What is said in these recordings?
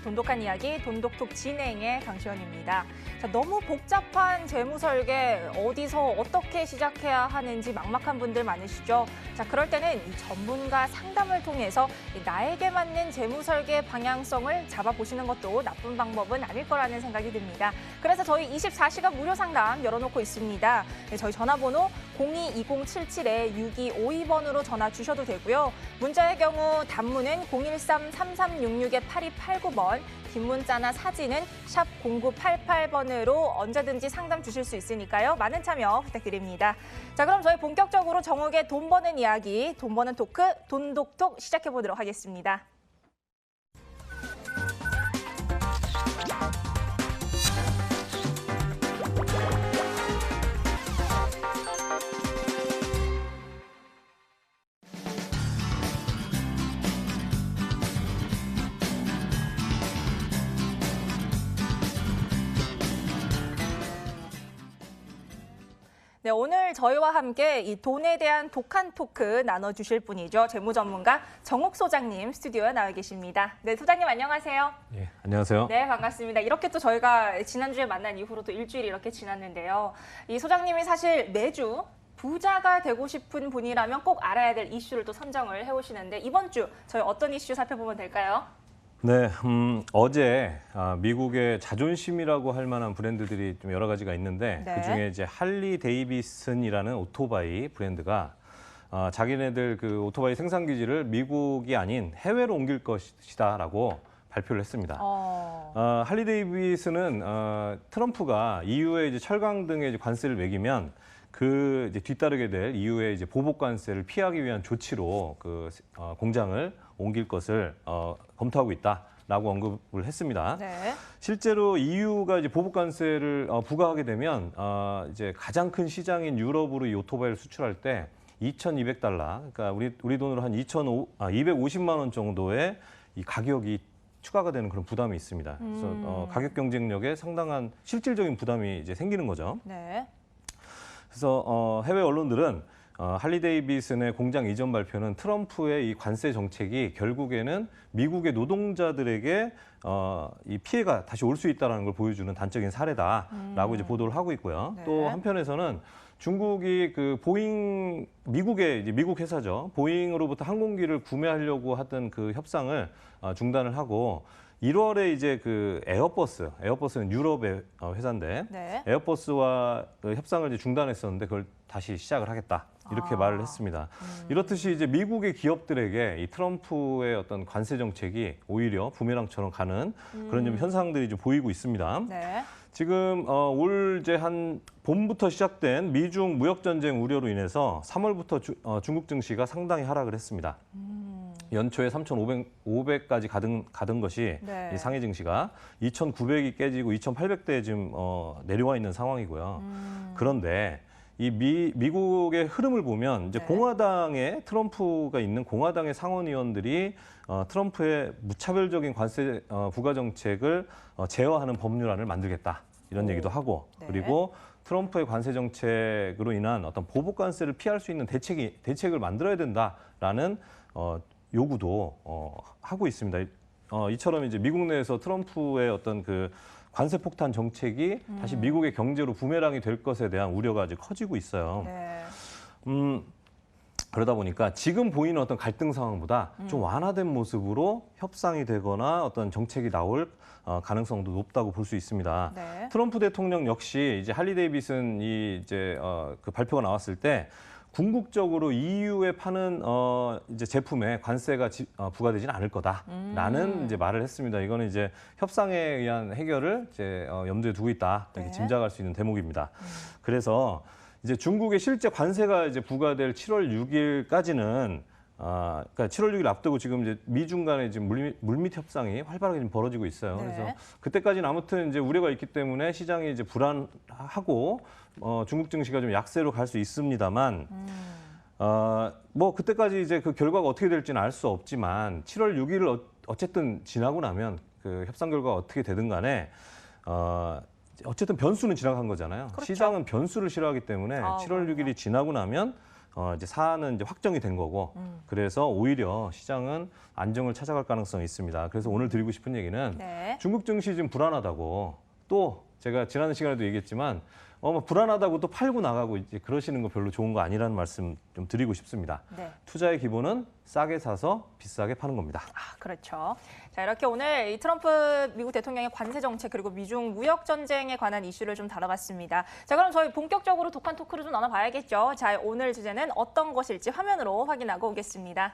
돈독한 이야기, 돈독톡 진행의 강시원입니다. 자, 너무 복잡한 재무 설계 어디서 어떻게 시작해야 하는지 막막한 분들 많으시죠? 자, 그럴 때는 이 전문가 상담을 통해서 나에게 맞는 재무 설계 방향성을 잡아보시는 것도 나쁜 방법은 아닐 거라는 생각이 듭니다. 그래서 저희 24시간 무료 상담 열어놓고 있습니다. 네, 저희 전화번호 02-2077-6252번으로 전화 주셔도 되고요. 문자의 경우 단문은 013-3366-8289번, 긴 문자나 사진은 샵 0988번으로 언제든지 상담 주실 수 있으니까요. 많은 참여 부탁드립니다. 자, 그럼 저희 본격적으로 정욱의 돈 버는 이야기, 돈 버는 토크, 돈독톡 시작해보도록 하겠습니다. 네, 오늘 저희와 함께 이 돈에 대한 독한 토크 나눠주실 분이죠. 재무 전문가 정욱 소장님 스튜디오에 나와 계십니다. 네, 소장님 안녕하세요. 예, 안녕하세요. 네, 반갑습니다. 이렇게 또 저희가 지난주에 만난 이후로 또 일주일이 이렇게 지났는데요. 이 소장님이 사실 매주 부자가 되고 싶은 분이라면 꼭 알아야 될 이슈를 또 선정을 해오시는데 이번 주 저희 어떤 이슈 살펴보면 될까요? 네, 어제 미국의 자존심이라고 할 만한 브랜드들이 좀 여러 가지가 있는데 네. 그중에 이제 할리 데이비슨이라는 오토바이 브랜드가 자기네들 그 오토바이 생산 기지를 미국이 아닌 해외로 옮길 것이다라고 발표를 했습니다. 할리 데이비슨은 트럼프가 EU에 이제 철강 등의 이제 관세를 매기면 그 이제 뒤따르게 될 EU의 이제 보복 관세를 피하기 위한 조치로 그 공장을 옮길 것을 검토하고 있다라고 언급을 했습니다. 네. 실제로 실제로 EU가 이제 보복 관세를 부과하게 되면 이제 가장 큰 시장인 유럽으로 이 오토바이를 수출할 때 2,200달러, 그러니까 우리 돈으로 한 250만 원 정도의 이 가격이 추가가 되는 그런 부담이 있습니다. 그래서 가격 경쟁력에 상당한 실질적인 부담이 이제 생기는 거죠. 네. 그래서 해외 언론들은 할리 데이비슨의 공장 이전 발표는 트럼프의 이 관세 정책이 결국에는 미국의 노동자들에게 이 피해가 다시 올 수 있다는 걸 보여주는 단적인 사례다라고 이제 보도를 하고 있고요. 네. 또 한편에서는 중국이 그 보잉 미국의 이제 미국 회사죠. 보잉으로부터 항공기를 구매하려고 하던 그 협상을 중단을 하고 1월에 이제 그 에어버스는 유럽의 회사인데 네. 에어버스와 그 협상을 이제 중단했었는데 그걸 다시 시작을 하겠다 이렇게 말을 했습니다. 이렇듯이 이제 미국의 기업들에게 이 트럼프의 어떤 관세 정책이 오히려 부메랑처럼 가는 그런 좀 현상들이 좀 보이고 있습니다. 네. 지금 올 이제 한 봄부터 시작된 미중 무역 전쟁 우려로 인해서 3월부터 중국 증시가 상당히 하락을 했습니다. 연초에 3,500까지 가던 것이 네. 이 상해 증시가 2,900이 깨지고 2,800대에 지금 내려와 있는 상황이고요. 그런데 이 미국의 흐름을 보면 이제 네. 공화당의 트럼프가 있는 공화당의 상원의원들이 트럼프의 무차별적인 관세 부과 정책을 제어하는 법률안을 만들겠다 이런 얘기도 하고 네. 그리고 트럼프의 관세 정책으로 인한 어떤 보복 관세를 피할 수 있는 대책을 만들어야 된다라는 요구도 하고 있습니다. 이처럼 이제 미국 내에서 트럼프의 어떤 그 관세 폭탄 정책이 다시 미국의 경제로 부메랑이 될 것에 대한 우려가 아주 커지고 있어요. 네. 그러다 보니까 지금 보이는 어떤 갈등 상황보다 좀 완화된 모습으로 협상이 되거나 어떤 정책이 나올 가능성도 높다고 볼 수 있습니다. 네. 트럼프 대통령 역시 이제 할리 데이비슨이 이제 그 발표가 나왔을 때 궁극적으로 EU에 파는 이제 제품에 관세가 부과되지는 않을 거다라는 이제 말을 했습니다. 이거는 이제 협상에 의한 해결을 이제 염두에 두고 있다 이렇게 네. 짐작할 수 있는 대목입니다. 그래서 이제 중국의 실제 관세가 이제 부과될 7월 6일까지는 그러니까 7월 6일 앞두고 지금 이제 미중 간의 지금 물밑 협상이 활발하게 지금 벌어지고 있어요. 네. 그래서 그때까지는 아무튼 이제 우려가 있기 때문에 시장이 이제 불안하고 중국 증시가 좀 약세로 갈 수 있습니다만 뭐 그때까지 이제 그 결과가 어떻게 될지는 알 수 없지만 7월 6일을 어쨌든 지나고 나면 그 협상 결과가 어떻게 되든 간에 어쨌든 변수는 지나간 거잖아요. 그렇죠. 시장은 변수를 싫어하기 때문에 7월 6일이 지나고 나면 이제 사안은 이제 확정이 된 거고 그래서 오히려 시장은 안정을 찾아갈 가능성이 있습니다. 그래서 오늘 드리고 싶은 얘기는 네. 중국 증시 좀 불안하다고 또 제가 지난 시간에도 얘기했지만 뭐 불안하다고 또 팔고 나가고 이제 그러시는 거 별로 좋은 거 아니라는 말씀 좀 드리고 싶습니다. 네. 투자의 기본은 싸게 사서 비싸게 파는 겁니다. 아, 그렇죠. 자, 이렇게 오늘 이 트럼프 미국 대통령의 관세 정책 그리고 미중 무역 전쟁에 관한 이슈를 좀 다뤄봤습니다. 자, 그럼 저희 본격적으로 독한 토크를 좀 나눠봐야겠죠. 자, 오늘 주제는 어떤 것일지 화면으로 확인하고 오겠습니다.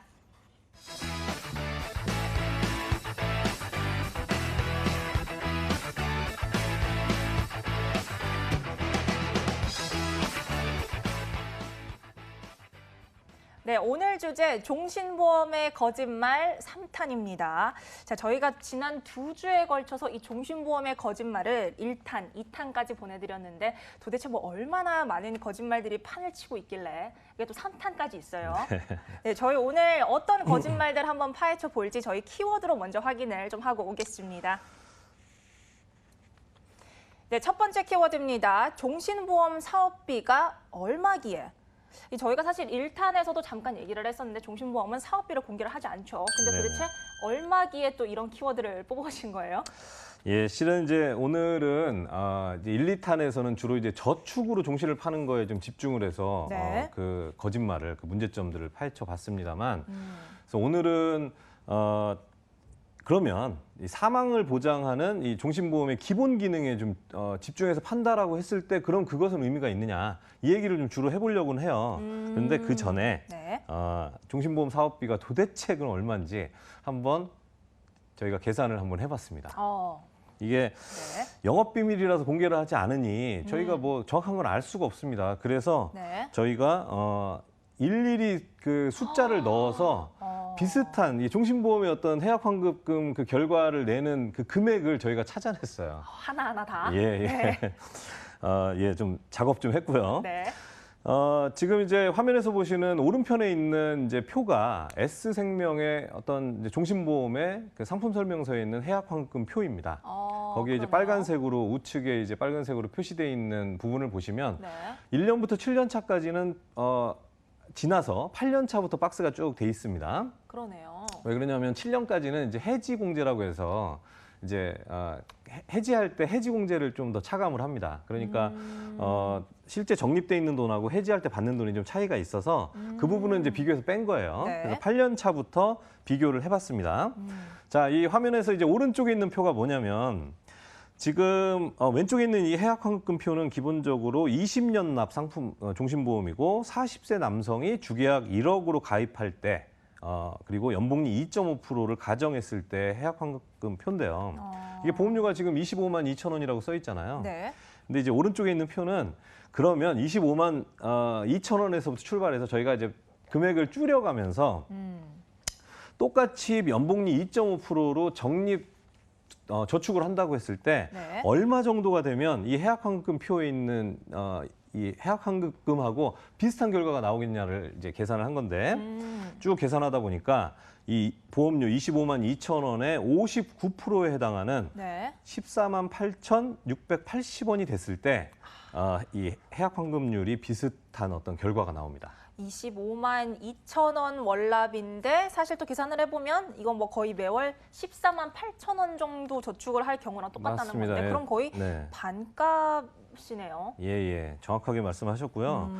네, 오늘 주제 종신보험의 거짓말 3탄입니다. 자, 저희가 지난 2주에 걸쳐서 이 종신보험의 거짓말을 1탄, 2탄까지 보내드렸는데 도대체 뭐 얼마나 많은 거짓말들이 판을 치고 있길래 이게 또 3탄까지 있어요. 네, 저희 오늘 어떤 거짓말들 한번 파헤쳐 볼지 저희 키워드로 먼저 확인을 좀 하고 오겠습니다. 네, 첫 번째 키워드입니다. 종신보험 사업비가 얼마기에? 저희가 사실 1탄에서도 잠깐 얘기를 했었는데 종신보험은 사업비를 공개를 하지 않죠. 근데 도대체 얼마기에 또 이런 키워드를 뽑으신 거예요? 예, 실은 이제 오늘은 이제 1, 2탄에서는 주로 이제 저축으로 종신을 파는 거에 좀 집중을 해서 네. 그 거짓말을 그 문제점들을 파헤쳐 봤습니다만 그래서 오늘은 그러면 이 사망을 보장하는 이 종신보험의 기본 기능에 좀 집중해서 판다라고 했을 때 그럼 그것은 의미가 있느냐 이 얘기를 좀 주로 해보려고는 해요. 그런데 그 전에 네. 종신보험 사업비가 도대체 그럼 얼마인지 한번 저희가 계산을 한번 해봤습니다. 이게 네. 영업비밀이라서 공개를 하지 않으니 저희가 뭐 정확한 걸 알 수가 없습니다. 그래서 네. 저희가 일일이 그 숫자를 넣어서 비슷한 이 종신보험의 어떤 해약환급금 그 결과를 내는 그 금액을 저희가 찾아냈어요. 하나하나 다? 예, 예. 네. 예, 좀 작업 좀 했고요. 네. 지금 이제 화면에서 보시는 오른편에 있는 이제 표가 S생명의 어떤 이제 종신보험의 그 상품 설명서에 있는 해약환급금 표입니다. 거기에 이제 그러네요. 빨간색으로 우측에 이제 빨간색으로 표시되어 있는 부분을 보시면 네. 1년부터 7년 차까지는 지나서 8년 차부터 박스가 쭉 돼 있습니다. 그러네요. 왜 그러냐면 7년까지는 이제 해지 공제라고 해서 이제 해지할 때 해지 공제를 좀 더 차감을 합니다. 그러니까 실제 적립돼 있는 돈하고 해지할 때 받는 돈이 좀 차이가 있어서 그 부분은 이제 비교해서 뺀 거예요. 네. 그래서 8년 차부터 비교를 해봤습니다. 자, 이 화면에서 이제 오른쪽에 있는 표가 뭐냐면 지금 왼쪽에 있는 이 해약환급금 표는 기본적으로 20년 납 상품 종신보험이고 40세 남성이 주계약 1억으로 가입할 때 그리고 연복리 2.5%를 가정했을 때 해약환급금 표인데요. 이게 보험료가 지금 25만 2천 원이라고 써 있잖아요. 네. 근데 이제 오른쪽에 있는 표는 그러면 25만 2천 원에서부터 출발해서 저희가 이제 금액을 줄여가면서 똑같이 연복리 2.5%로 적립 저축을 한다고 했을 때 네. 얼마 정도가 되면 이 해약환급금 표에 있는 이 해약환급금하고 비슷한 결과가 나오겠냐를 이제 계산을 한 건데 쭉 계산하다 보니까 이 보험료 25만 2천 원의 59%에 해당하는 네. 14만 8,680원이 됐을 때 이 해약환급률이 비슷한 어떤 결과가 나옵니다. 25만 2천 원 월납인데 사실 또 계산을 해보면 이건 뭐 거의 매월 14만 8천 원 정도 저축을 할 경우랑 똑같다는 맞습니다. 건데 예. 그럼 거의 네. 반값이네요. 예, 정확하게 말씀하셨고요.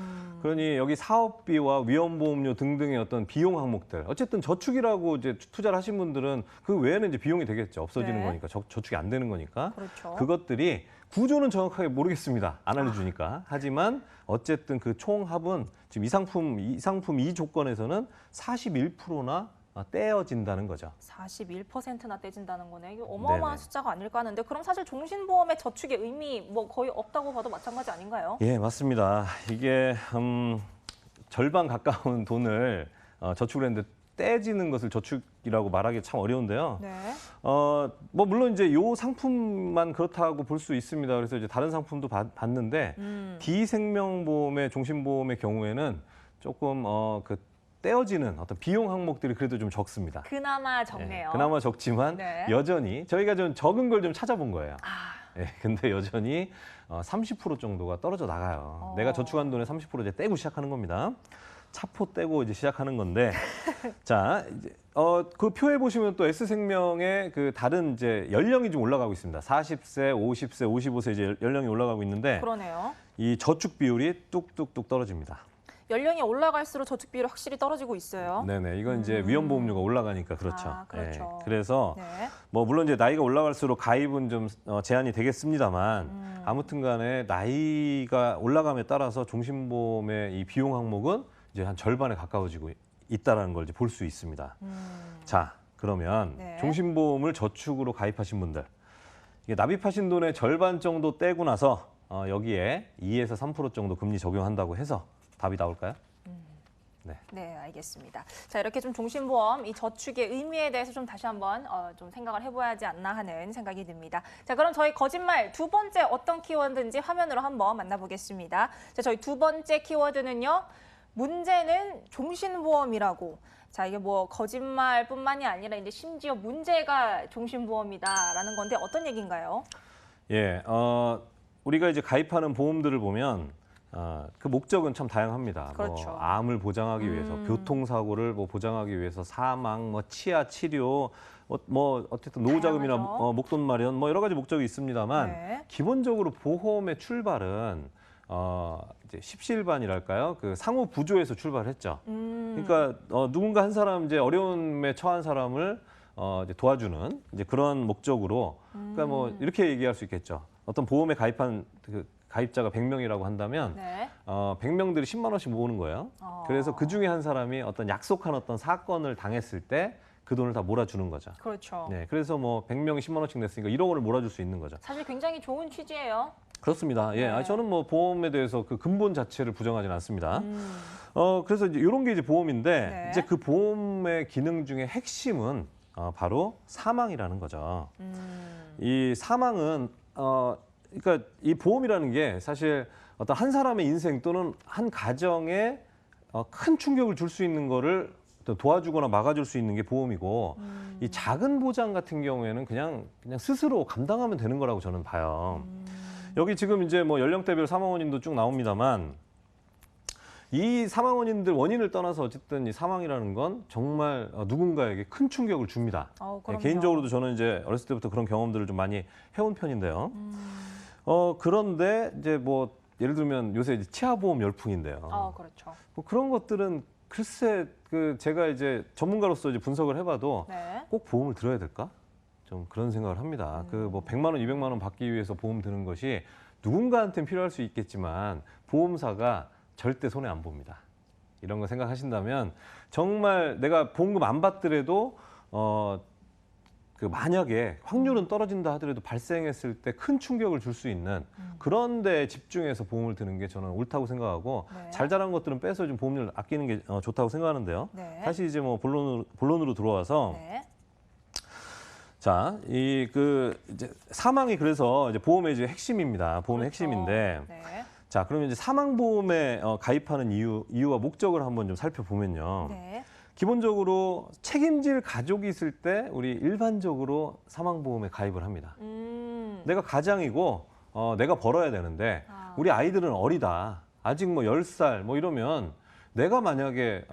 그러니 여기 사업비와 위험보험료 등등의 어떤 비용 항목들, 어쨌든 저축이라고 이제 투자를 하신 분들은 그 외에는 이제 비용이 되겠죠. 없어지는 네. 거니까 저축이 안 되는 거니까. 그렇죠. 그것들이 구조는 정확하게 모르겠습니다. 안 알려주니까. 하지만 어쨌든 그 총합은 지금 이 상품 이 조건에서는 41%나 떼어진다는 거죠. 41%나 떼진다는 거네. 이게 어마어마한 네네. 숫자가 아닐까 하는데 그럼 사실 종신보험의 저축의 의미 뭐 거의 없다고 봐도 마찬가지 아닌가요? 예, 맞습니다. 이게 절반 가까운 돈을 저축을 했는데 떼지는 것을 저축이라고 말하기 참 어려운데요. 네. 뭐 물론 이제 요 상품만 그렇다고 볼 수 있습니다. 그래서 이제 다른 상품도 봤는데 D생명보험의 종신보험의 경우에는 조금 그 떼어지는 어떤 비용 항목들이 그래도 좀 적습니다. 그나마 적네요. 예, 그나마 적지만 네. 여전히 저희가 좀 적은 걸 좀 찾아본 거예요. 아, 예, 근데 여전히 30% 정도가 떨어져 나가요. 내가 저축한 돈의 30% 이제 떼고 시작하는 겁니다. 차포 떼고 이제 시작하는 건데 자, 이제 그 표에 보시면 또 S생명의 그 다른 이제 연령이 좀 올라가고 있습니다. 40세, 50세, 55세 이제 연령이 올라가고 있는데 그러네요. 이 저축 비율이 뚝뚝뚝 떨어집니다. 연령이 올라갈수록 저축 비율이 확실히 떨어지고 있어요. 네네, 이건 이제 위험보험료가 올라가니까 그렇죠. 아, 그렇죠. 그래서 네. 뭐 물론 이제 나이가 올라갈수록 가입은 좀 제한이 되겠습니다만 아무튼간에 나이가 올라감에 따라서 종신보험의 이 비용 항목은 이제 한 절반에 가까워지고 있다라는 걸 이제 볼 수 있습니다. 자, 그러면 네. 종신보험을 저축으로 가입하신 분들 이게 납입하신 돈의 절반 정도 떼고 나서 여기에 2에서 3% 정도 금리 적용한다고 해서 답이 나올까요? 네, 알겠습니다. 자, 이렇게 좀 종신보험 이 저축의 의미에 대해서 좀 다시 한번 좀 생각을 해봐야 하지 않나 하는 생각이 듭니다. 자, 그럼 저희 거짓말 두 번째 어떤 키워드인지 화면으로 한번 만나보겠습니다. 자, 저희 두 번째 키워드는요. 문제는 종신보험이라고. 자, 이게 뭐 거짓말뿐만이 아니라 이제 심지어 문제가 종신보험이다라는 건데 어떤 얘기인가요? 예, 우리가 이제 가입하는 보험들을 보면 그 목적은 참 다양합니다. 그렇죠. 뭐 암을 보장하기 위해서, 교통사고를 뭐 보장하기 위해서, 사망, 뭐 치아 치료, 뭐 어쨌든 노후자금이나 다양하죠. 목돈 마련, 뭐 여러 가지 목적이 있습니다만 네. 기본적으로 보험의 출발은 이제 십시일반이랄까요? 그 상호 부조에서 출발했죠. 그러니까 누군가 한 사람 이제 어려움에 처한 사람을 이제 도와주는 이제 그런 목적으로, 그러니까 뭐 이렇게 얘기할 수 있겠죠. 어떤 보험에 가입한 그 가입자가 100명이라고 한다면 네. 100명들이 10만 원씩 모으는 거예요. 그래서 그 중에 한 사람이 어떤 약속한 어떤 사건을 당했을 때 그 돈을 다 몰아주는 거죠. 그렇죠. 네, 그래서 뭐 100명이 10만 원씩 냈으니까 1억 원을 몰아줄 수 있는 거죠. 사실 굉장히 좋은 취지예요. 그렇습니다. 예, 네. 저는 뭐 보험에 대해서 그 근본 자체를 부정하지는 않습니다. 그래서 이제 이런 게 이제 보험인데 네. 이제 그 보험의 기능 중에 핵심은 바로 사망이라는 거죠. 이 사망은 그러니까 이 보험이라는 게 사실 어떤 한 사람의 인생 또는 한 가정에 큰 충격을 줄 수 있는 거를 도와주거나 막아줄 수 있는 게 보험이고 이 작은 보장 같은 경우에는 그냥 스스로 감당하면 되는 거라고 저는 봐요. 여기 지금 이제 뭐 연령대별 사망 원인도 쭉 나옵니다만 이 사망 원인들 원인을 떠나서 어쨌든 이 사망이라는 건 정말 누군가에게 큰 충격을 줍니다. 그럼요. 개인적으로도 저는 이제 어렸을 때부터 그런 경험들을 좀 많이 해온 편인데요. 그런데 이제 뭐 예를 들면 요새 이제 치아보험 열풍인데요. 그렇죠. 뭐 그런 것들은 글쎄 그 제가 이제 전문가로서 이제 분석을 해봐도 네. 꼭 보험을 들어야 될까? 좀 그런 생각을 합니다. 그 뭐 100만 원, 200만 원 받기 위해서 보험 드는 것이 누군가한테는 필요할 수 있겠지만 보험사가 절대 손해 안 봅니다. 이런 거 생각하신다면 정말 내가 보험금 안 받더라도 그 만약에 확률은 떨어진다 하더라도 발생했을 때 큰 충격을 줄 수 있는 그런 데 집중해서 보험을 드는 게 저는 옳다고 생각하고 네. 잘 자란 것들은 빼서 좀 보험료를 아끼는 게 좋다고 생각하는데요. 네. 다시 이제 뭐 본론으로 들어와서 네. 자, 이제 사망이 그래서 이제 보험의 이제 핵심입니다. 보험의 그렇죠. 핵심인데 네. 자, 그러면 이제 사망보험에 가입하는 이유와 목적을 한번 좀 살펴보면요. 네. 기본적으로 책임질 가족이 있을 때 우리 일반적으로 사망보험에 가입을 합니다. 내가 가장이고 내가 벌어야 되는데 우리 아이들은 어리다. 아직 뭐 10살 뭐 이러면 내가 만약에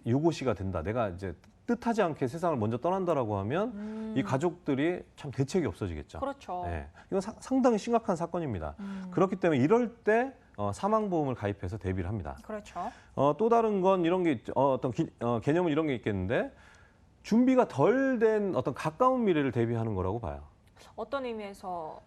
유고시가 된다. 내가 이제 뜻하지 않게 세상을 먼저 떠난다라고 하면 이 가족들이 참 대책이 없어지겠죠. 그렇죠. 네. 이건 상당히 심각한 사건입니다. 그렇기 때문에 이럴 때 사망보험을 가입해서 대비를 합니다. 그렇죠. 또 다른 건 이런 게 어떤 개념은 이런 게 있겠는데 준비가 덜 된 어떤 가까운 미래를 대비하는 거라고 봐요. 어떤 의미에서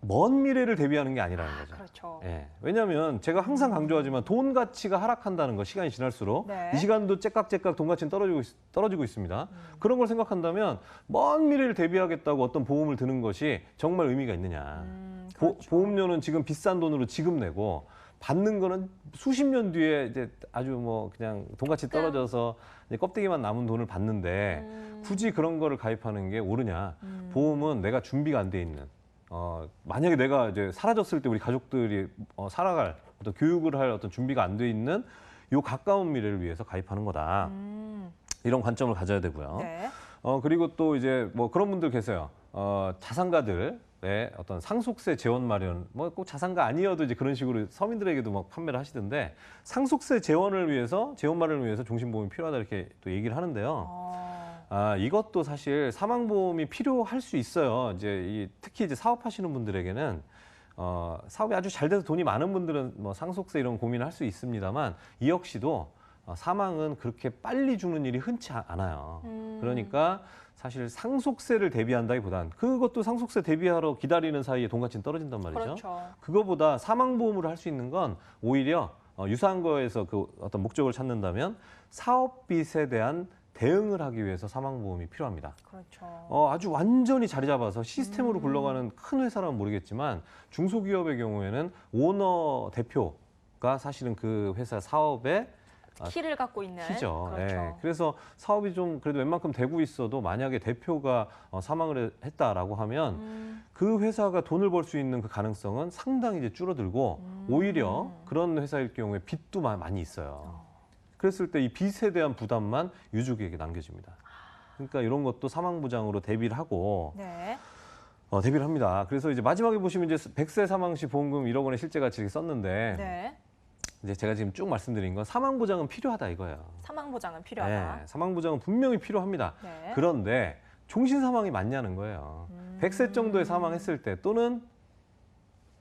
먼 미래를 대비하는 게 아니라는 거죠. 그렇죠. 예. 왜냐하면 제가 항상 강조하지만 돈 가치가 하락한다는 거 시간이 지날수록 네. 이 시간도 째깍째깍 돈 가치는 떨어지고 있습니다. 그런 걸 생각한다면 먼 미래를 대비하겠다고 어떤 보험을 드는 것이 정말 의미가 있느냐. 그렇죠. 보험료는 지금 비싼 돈으로 지금 내고 받는 거는 수십 년 뒤에 이제 아주 뭐 그냥 돈가치 떨어져서 이제 껍데기만 남은 돈을 받는데 굳이 그런 거를 가입하는 게 옳으냐. 보험은 내가 준비가 안 돼 있는 만약에 내가 이제 사라졌을 때 우리 가족들이 살아갈 어떤 교육을 할 어떤 준비가 안 돼 있는 요 가까운 미래를 위해서 가입하는 거다. 이런 관점을 가져야 되고요. 네. 그리고 또 이제 뭐 그런 분들 계세요. 자산가들 어떤 상속세 재원 마련, 뭐 꼭 자산가 아니어도 이제 그런 식으로 서민들에게도 막 판매를 하시던데 상속세 재원을 위해서 재원 마련을 위해서 종신보험이 필요하다 이렇게 또 얘기를 하는데요. 이것도 사실 사망보험이 필요할 수 있어요. 이제 특히 이제 사업하시는 분들에게는 사업이 아주 잘 돼서 돈이 많은 분들은 뭐 상속세 이런 고민을 할 수 있습니다만 이 역시도 사망은 그렇게 빨리 죽는 일이 흔치 않아요. 그러니까 사실 상속세를 대비한다기보단 그것도 상속세 대비하러 기다리는 사이에 돈 가치는 떨어진단 말이죠. 그렇죠. 그거보다 사망보험으로 할 수 있는 건 오히려 유사한 거에서 그 어떤 목적을 찾는다면 사업빚에 대한 대응을 하기 위해서 사망보험이 필요합니다. 그렇죠. 아주 완전히 자리 잡아서 시스템으로 굴러가는 큰 회사라면 모르겠지만 중소기업의 경우에는 오너 대표가 사실은 그 회사 사업에 키를 갖고 있는. 키죠. 그렇죠. 예. 그래서 사업이 좀 그래도 웬만큼 되고 있어도 만약에 대표가 사망을 했다라고 하면 그 회사가 돈을 벌 수 있는 그 가능성은 상당히 이제 줄어들고 오히려 그런 회사일 경우에 빚도 많이 있어요. 그랬을 때 이 빚에 대한 부담만 유족에게 남겨집니다. 그러니까 이런 것도 사망보장으로 대비를 하고 네. 대비를 합니다. 그래서 이제 마지막에 보시면 이제 100세 사망 시 보험금 1억 원의 실제 가치 이렇게 썼는데 네. 이제 제가 지금 쭉 말씀드린 건 사망보장은 필요하다 이거예요. 사망보장은 필요하다. 네, 사망보장은 분명히 필요합니다. 네. 그런데 종신사망이 맞냐는 거예요. 100세 정도에 사망했을 때 또는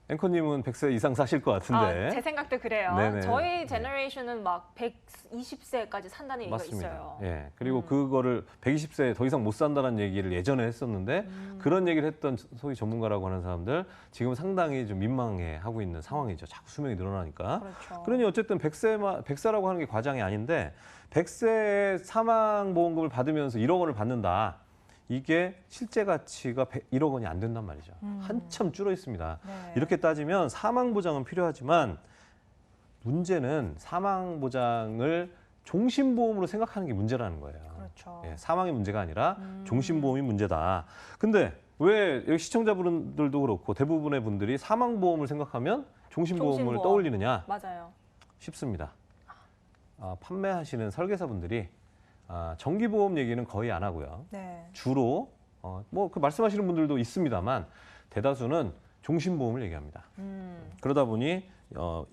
앵커님은 100세 이상 사실 것 같은데. 제 생각도 그래요. 네네. 저희 제너레이션은 막 120세까지 산다는 얘기가 맞습니다. 있어요. 예. 그리고 그거를 120세에 더 이상 못 산다는 얘기를 예전에 했었는데 그런 얘기를 했던 소위 전문가라고 하는 사람들 지금 상당히 좀 민망해 하고 있는 상황이죠. 자꾸 수명이 늘어나니까. 그렇죠. 그러니 어쨌든 100세라고 하는 게 과장이 아닌데 100세의 사망보험금을 받으면서 1억 원을 받는다. 이게 실제 가치가 1억 원이 안 된단 말이죠. 한참 줄어 있습니다. 네. 이렇게 따지면 사망보장은 필요하지만 문제는 사망보장을 종신보험으로 생각하는 게 문제라는 거예요. 그렇죠. 예, 사망이 문제가 아니라 종신보험이 문제다. 근데 왜 여기 시청자분들도 그렇고 대부분의 분들이 사망보험을 생각하면 종신보험을 종신보험. 떠올리느냐? 맞아요. 쉽습니다. 판매하시는 설계사분들이 정기보험 얘기는 거의 안 하고요. 네. 주로 뭐 그 말씀하시는 분들도 있습니다만 대다수는 종신보험을 얘기합니다. 그러다 보니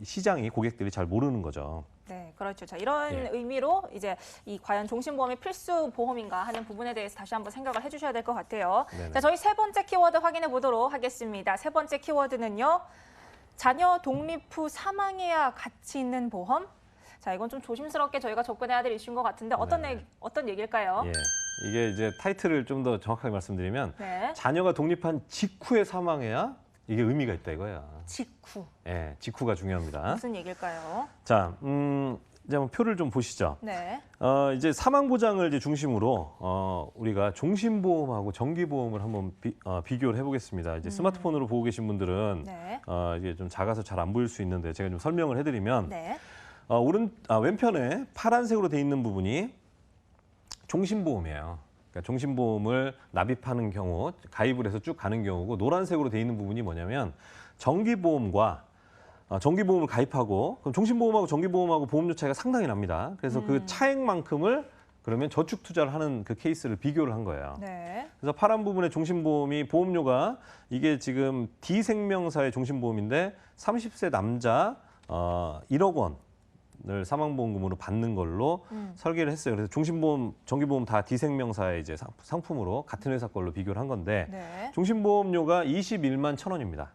시장이 고객들이 잘 모르는 거죠. 네, 그렇죠. 자, 이런 예. 의미로 이제 이 과연 종신보험이 필수 보험인가 하는 부분에 대해서 다시 한번 생각을 해주셔야 될 것 같아요. 네네. 자, 저희 세 번째 키워드 확인해 보도록 하겠습니다. 세 번째 키워드는요, 자녀 독립 후 사망해야 가치 있는 보험. 자, 이건 좀 조심스럽게 저희가 접근해야 될 이슈인 것 같은데 네. 어떤 얘기일까요? 예. 이게 이제 타이틀을 좀 더 정확하게 말씀드리면 네, 자녀가 독립한 직후에 사망해야 이게 의미가 있다 이거예요. 직후. 예, 직후가 중요합니다. 무슨 얘기일까요? 자, 이제 한번 표를 좀 보시죠. 네, 이제 사망 보장을 이제 중심으로 우리가 종신보험하고 정기보험을 한번 비교를 해보겠습니다. 이제 스마트폰으로 보고 계신 분들은 네, 이게 좀 작아서 잘 안 보일 수 있는데 제가 좀 설명을 해드리면 네, 왼편에 파란색으로 돼 있는 부분이 종신보험이에요. 그러니까 종신보험을 납입하는 경우, 가입을 해서 쭉 가는 경우고 노란색으로 돼 있는 부분이 뭐냐면 정기보험과 정기보험을 가입하고 그럼 종신보험하고 정기보험하고 보험료 차이가 상당히 납니다. 그래서 그 차액만큼을 그러면 저축 투자를 하는 그 케이스를 비교를 한 거예요. 네, 그래서 파란 부분의 종신보험이 보험료가 이게 지금 D생명사의 종신보험인데 30세 남자 1억 원을 사망보험금으로 받는 걸로 설계를 했어요. 그래서 종신보험, 정기보험 다 D생명사의 이제 상품으로 같은 회사 걸로 비교를 한 건데 네. 종신보험료가 21만 1,000원입니다.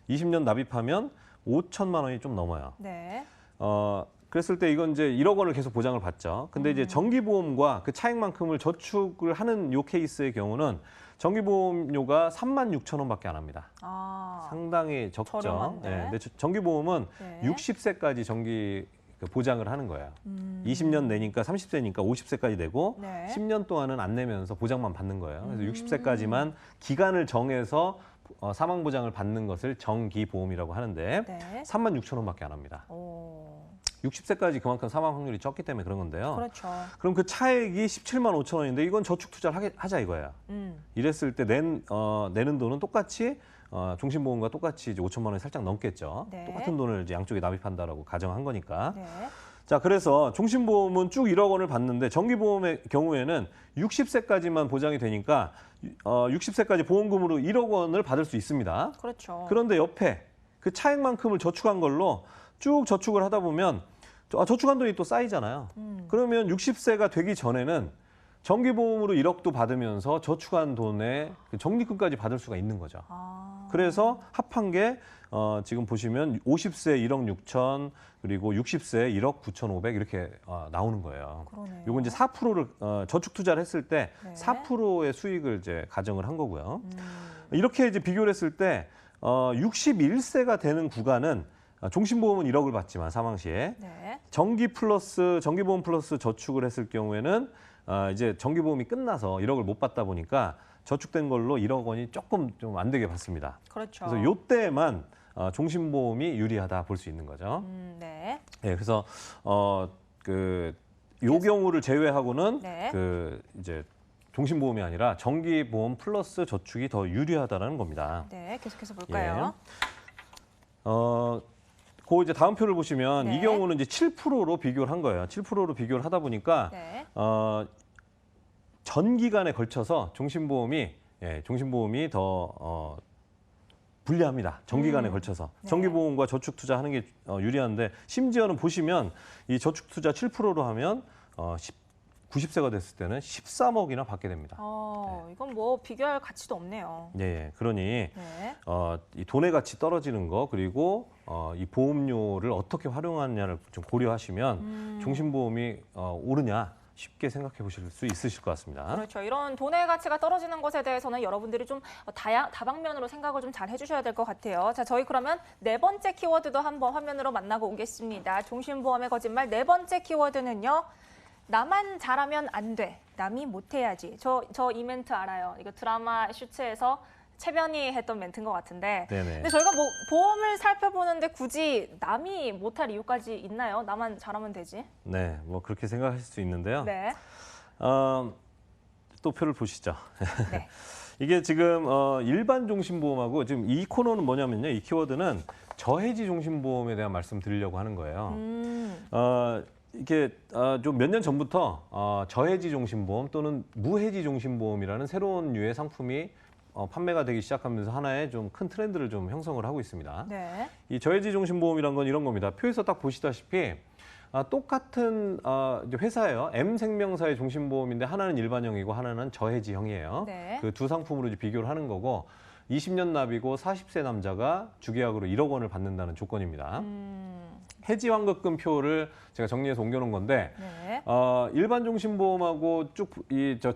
20년 납입하면 5천만 원이 좀 넘어요. 네. 그랬을 때 이건 이제 1억 원을 계속 보장을 받죠. 근데 이제 정기보험과 그 차액만큼을 저축을 하는 요 케이스의 경우는 정기보험료가 36,000원밖에 안 합니다. 상당히 적죠. 저렴한데. 네, 근데 정기보험은 네. 60세까지 정기 보장을 하는 거예요. 20년 내니까 30세니까 50세까지 내고 네. 10년 동안은 안 내면서 보장만 받는 거예요. 그래서 60세까지만 기간을 정해서 사망 보장을 받는 것을 정기보험이라고 하는데 네. 36,000원밖에 안 합니다. 오, 60세까지 그만큼 사망 확률이 적기 때문에 그런 건데요. 그렇죠. 그럼 그 차액이 17만 5천 원인데 이건 저축 투자를 하자 이거예요. 이랬을 때 내는 돈은 똑같이 종신보험과 똑같이 이제 5천만 원이 살짝 넘겠죠. 네. 똑같은 돈을 이제 양쪽에 납입한다라고 가정한 거니까. 네. 자, 그래서 종신보험은 쭉 1억 원을 받는데 정기보험의 경우에는 60세까지만 보장이 되니까 60세까지 보험금으로 1억 원을 받을 수 있습니다. 그렇죠. 그런데 옆에 그 차액만큼을 저축한 걸로 쭉 저축을 하다 보면 저축한 돈이 또 쌓이잖아요. 그러면 60세가 되기 전에는 정기보험으로 1억도 받으면서 저축한 돈의 그 적립금까지 받을 수가 있는 거죠. 그래서 합한 게 지금 보시면 50세 1억 6천 그리고 60세 1억 9,500 이렇게 나오는 거예요. 그러네요. 요건 이제 4%를 저축 투자를 했을 때 네. 4%의 수익을 이제 가정을 한 거고요. 이렇게 이제 비교를 했을 때 61세가 되는 구간은 종신보험은 1억을 받지만 사망 시에 네. 정기보험 플러스 저축을 했을 경우에는 이제 정기보험이 끝나서 1억을 못 받다 보니까 저축된 걸로 1억 원이 조금 좀 안 되게 받습니다. 그렇죠. 그래서 요때만 종신보험이 유리하다 볼 수 있는 거죠. 네. 네, 그래서 요 경우를 제외하고는 네. 이제 종신보험이 아니라 정기보험 플러스 저축이 더 유리하다는 겁니다. 네, 계속해서 볼까요? 그 이제 다음 표를 보시면 네. 이 경우는 이제 7%로 비교를 한 거예요. 7%로 비교를 하다 보니까 네. 전 기간에 걸쳐서 종신보험이 더 불리합니다. 전기간에 걸쳐서. 네. 정기보험과 저축 투자하는 게 유리한데 심지어는 보시면 이 저축 투자 7%로 하면 90세가 됐을 때는 13억이나 받게 됩니다. 이건 뭐 비교할 가치도 없네요. 예, 그러니 네. 이 돈의 가치 떨어지는 거 그리고 이 보험료를 어떻게 활용하느냐를 좀 고려하시면 종신보험이 오르냐 쉽게 생각해 보실 수 있으실 것 같습니다. 그렇죠. 이런 돈의 가치가 떨어지는 것에 대해서는 여러분들이 좀 다방면으로 생각을 좀 잘 해주셔야 될 것 같아요. 자, 저희 그러면 네 번째 키워드도 한번 화면으로 만나고 오겠습니다. 종신보험의 거짓말 네 번째 키워드는요. 나만 잘하면 안 돼. 남이 못해야지. 저 이 멘트 알아요. 이거 드라마 슈츠에서 최변희 했던 멘트인 것 같은데. 네네. 근데 저희가 뭐 보험을 살펴보는데 굳이 남이 못할 이유까지 있나요? 나만 잘하면 되지. 네, 뭐 그렇게 생각하실 수 있는데요. 네. 또 표를 보시죠. 네. 이게 지금 일반 종신보험하고 지금 이 코너는 뭐냐면요. 이 키워드는 저해지 종신보험에 대한 말씀 드리려고 하는 거예요. 이게 좀 몇 년 전부터 저해지 종신보험 또는 무해지 종신보험이라는 새로운 유의 상품이 판매가 되기 시작하면서 하나의 좀 큰 트렌드를 좀 형성을 하고 있습니다. 네. 이 저해지 종신보험이란 건 이런 겁니다. 표에서 딱 보시다시피 똑같은 이제 회사예요. M생명사의 종신보험인데 하나는 일반형이고 하나는 저해지형이에요. 네. 그 두 상품으로 이제 비교를 하는 거고 20년 납이고 40세 남자가 주계약으로 1억 원을 받는다는 조건입니다. 해지 환급금 표를 제가 정리해서 옮겨놓은 건데 네. 일반 종신보험하고 쭉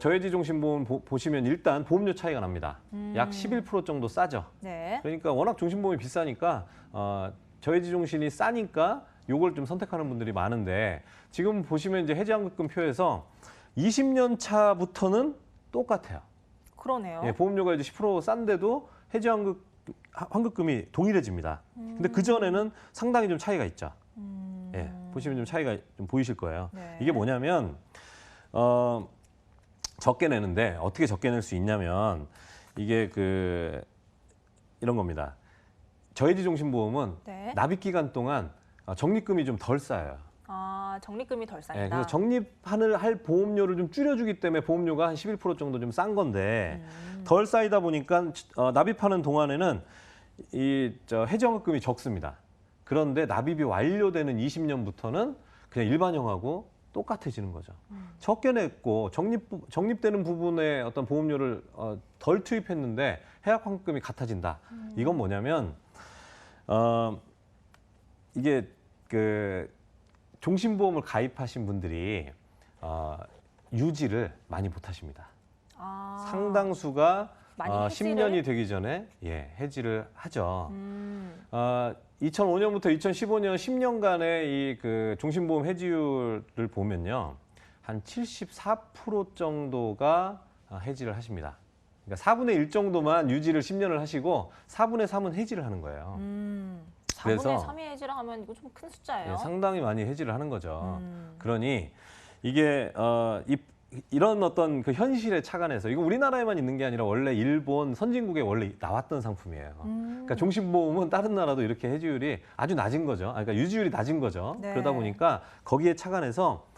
저해지 종신보험 보시면 일단 보험료 차이가 납니다. 약 11% 정도 싸죠. 네. 그러니까 워낙 종신보험이 비싸니까 저해지 종신이 싸니까 요걸 좀 선택하는 분들이 많은데 지금 보시면 이제 해지 환급금 표에서 20년 차부터는 똑같아요. 그러네요. 예, 보험료가 이제 10% 싼데도 해지 환급금이 동일해집니다. 근데 그 전에는 상당히 좀 차이가 있죠. 예, 보시면 좀 차이가 좀 보이실 거예요. 네. 이게 뭐냐면 적게 내는데 어떻게 적게 낼 수 있냐면 이게 이런 겁니다. 저해지 종신보험은 네. 납입 기간 동안 적립금이 좀 덜 쌓여요. 적립금이 덜 쌓인다. 예, 그래서 적립할 보험료를 좀 줄여주기 때문에 보험료가 한 11% 정도 좀 싼 건데 덜 쌓이다 보니까 납입하는 동안에는 해지 환급금이 적습니다. 그런데 납입이 완료되는 20년부터는 그냥 일반형하고 똑같아지는 거죠. 적게 냈고 적립되는 부분에 어떤 보험료를 덜 투입했는데 해약 환급금이 같아진다. 이건 뭐냐면 이게 종신보험을 가입하신 분들이 유지를 많이 못하십니다. 상당수가 많이 해지를? 10년이 되기 전에 해지를 하죠. 2005년부터 2015년 10년간의 이 종신보험 해지율을 보면요, 한 74% 정도가 해지를 하십니다. 그러니까 4분의 1 정도만 유지를 10년을 하시고 4분의 3은 해지를 하는 거예요. 4분의 3이 해지를 하면 이거 좀 큰 숫자예요. 상당히 많이 해지를 하는 거죠. 그러니 이게 이런 어떤 그 현실에 착안해서 이거 우리나라에만 있는 게 아니라 원래 일본 선진국에 원래 나왔던 상품이에요. 그러니까 종신보험은 다른 나라도 이렇게 해지율이 아주 낮은 거죠. 그러니까 유지율이 낮은 거죠. 네. 그러다 보니까 거기에 착안해서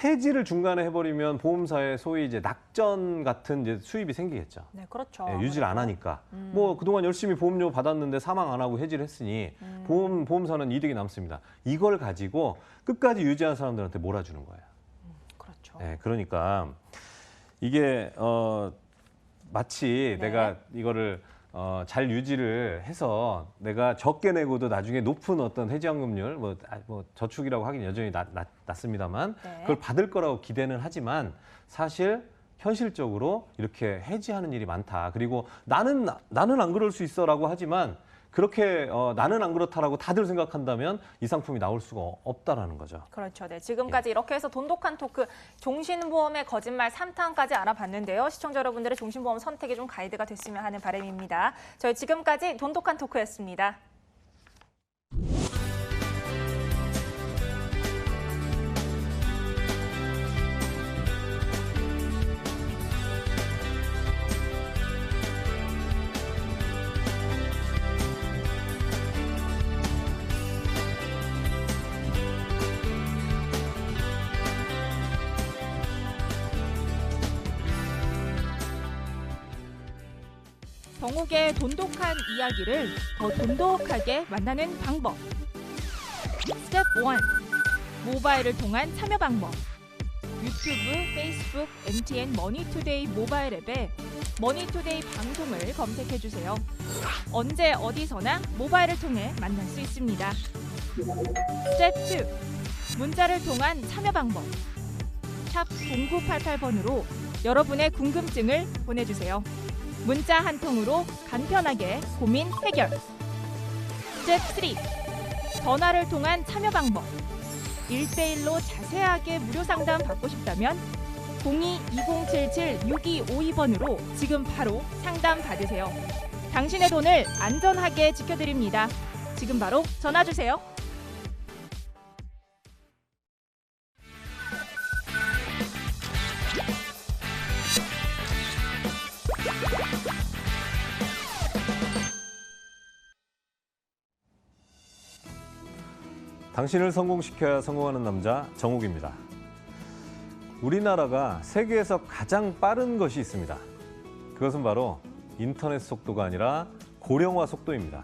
해지를 중간에 해버리면 보험사에 소위 이제 낙전 같은 이제 수입이 생기겠죠. 네, 그렇죠. 예, 유지를 안 하니까. 뭐 그동안 열심히 보험료 받았는데 사망 안 하고 해지를 했으니 보험사는 이득이 남습니다. 이걸 가지고 끝까지 유지한 사람들한테 몰아주는 거예요. 그렇죠. 네, 그러니까 이게 마치 네. 내가 이거를 잘 유지를 해서 내가 적게 내고도 나중에 높은 어떤 해지환급률, 뭐 저축이라고 하긴 여전히 낮습니다만 네. 그걸 받을 거라고 기대는 하지만 사실 현실적으로 이렇게 해지하는 일이 많다. 그리고 나는 안 그럴 수 있어라고 하지만 그렇게 나는 안 그렇다라고 다들 생각한다면 이 상품이 나올 수가 없다라는 거죠. 그렇죠. 네, 지금까지 이렇게 해서 돈독한 토크, 종신보험의 거짓말 3탄까지 알아봤는데요. 시청자 여러분들의 종신보험 선택에 좀 가이드가 됐으면 하는 바람입니다. 저희 지금까지 돈독한 토크였습니다. 정욱의 돈독한 이야기를 더 돈독하게 만나는 방법. 스텝 1. 모바일을 통한 참여 방법. 유튜브, 페이스북, MTN 머니투데이 모바일 앱에 머니투데이 방송을 검색해주세요. 언제 어디서나 모바일을 통해 만날 수 있습니다. 스텝 2. 문자를 통한 참여 방법. 샵 0988번으로 여러분의 궁금증을 보내주세요. 문자 한 통으로 간편하게 고민 해결. 스텝 3. 전화를 통한 참여 방법. 1대1로 자세하게 무료 상담 받고 싶다면 02-2077-6252번으로 지금 바로 상담 받으세요. 당신의 돈을 안전하게 지켜드립니다. 지금 바로 전화 주세요. 당신을 성공시켜야 성공하는 남자 정욱입니다. 우리나라가 세계에서 가장 빠른 것이 있습니다. 그것은 바로 인터넷 속도가 아니라 고령화 속도입니다.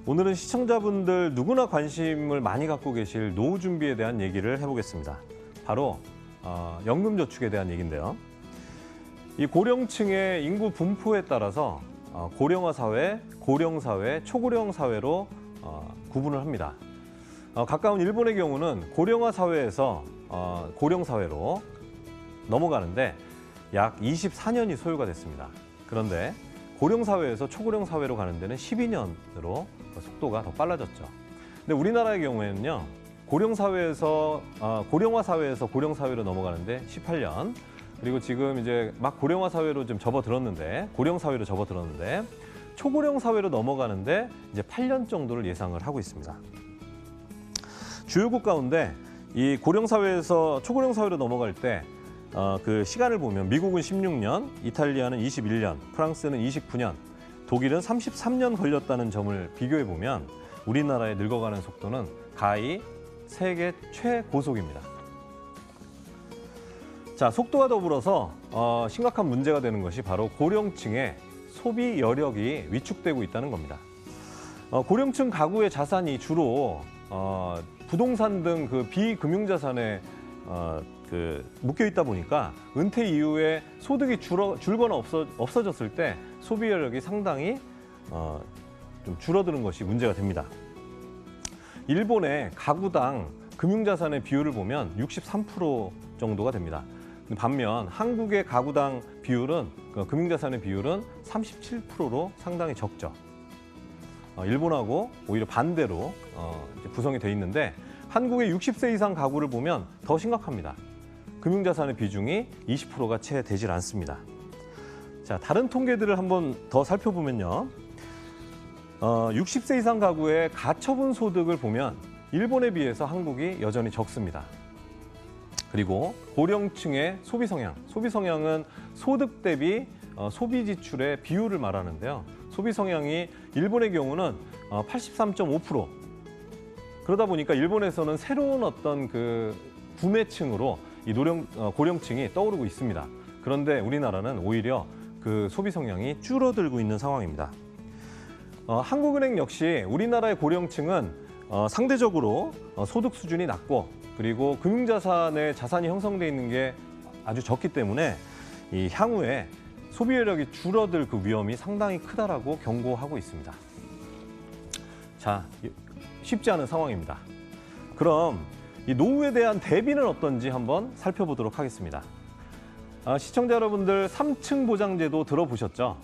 오늘은 시청자분들 누구나 관심을 많이 갖고 계실 노후 준비에 대한 얘기를 해보겠습니다. 바로 연금저축에 대한 얘기인데요. 이 고령층의 인구 분포에 따라서 고령화 사회, 고령 사회, 초고령 사회로 구분을 합니다. 가까운 일본의 경우는 고령화 사회에서 고령 사회로 넘어가는데 약 24년이 소요가 됐습니다. 그런데 고령 사회에서 초고령 사회로 가는 데는 12년으로 속도가 더 빨라졌죠. 근데 우리나라의 경우에는요, 고령 사회에서 고령화 사회에서 고령 사회로 넘어가는데 18년, 그리고 지금 이제 막 고령화 사회로 좀 접어들었는데, 고령 사회로 접어들었는데 초고령 사회로 넘어가는데 이제 8년 정도를 예상을 하고 있습니다. 주요국 가운데 이 고령 사회에서 초고령 사회로 넘어갈 때 그 시간을 보면 미국은 16년, 이탈리아는 21년, 프랑스는 29년, 독일은 33년 걸렸다는 점을 비교해 보면 우리나라의 늙어가는 속도는 가히 세계 최고속입니다. 자, 속도와 더불어서 심각한 문제가 되는 것이 바로 고령층의 소비 여력이 위축되고 있다는 겁니다. 고령층 가구의 자산이 주로 부동산 등 그 비금융 자산에 묶여 있다 보니까 은퇴 이후에 소득이 줄거나 없어졌을 때 소비 여력이 상당히 좀 줄어드는 것이 문제가 됩니다. 일본의 가구당 금융 자산의 비율을 보면 63% 정도가 됩니다. 반면 한국의 가구당 비율은 금융 자산의 비율은 37%로 상당히 적죠. 일본하고 오히려 반대로 구성이 돼 있는데 한국의 60세 이상 가구를 보면 더 심각합니다. 금융자산의 비중이 20%가 채 되질 않습니다. 자, 다른 통계들을 한번 더 살펴보면요. 60세 이상 가구의 가처분 소득을 보면 일본에 비해서 한국이 여전히 적습니다. 그리고 고령층의 소비 성향. 소비 성향은 소득 대비 소비 지출의 비율을 말하는데요. 소비 성향이 일본의 경우는 83.5%. 그러다 보니까 일본에서는 새로운 어떤 그 구매층으로 이 고령층이 떠오르고 있습니다. 그런데 우리나라는 오히려 그 소비 성향이 줄어들고 있는 상황입니다. 한국은행 역시 우리나라의 고령층은 상대적으로 소득 수준이 낮고 그리고 금융자산에 자산이 형성돼 있는 게 아주 적기 때문에 이 향후에 소비여력이 줄어들 그 위험이 상당히 크다라고 경고하고 있습니다. 자, 쉽지 않은 상황입니다. 그럼 이 노후에 대한 대비는 어떤지 한번 살펴보도록 하겠습니다. 시청자 여러분들 3층 보장제도 들어보셨죠?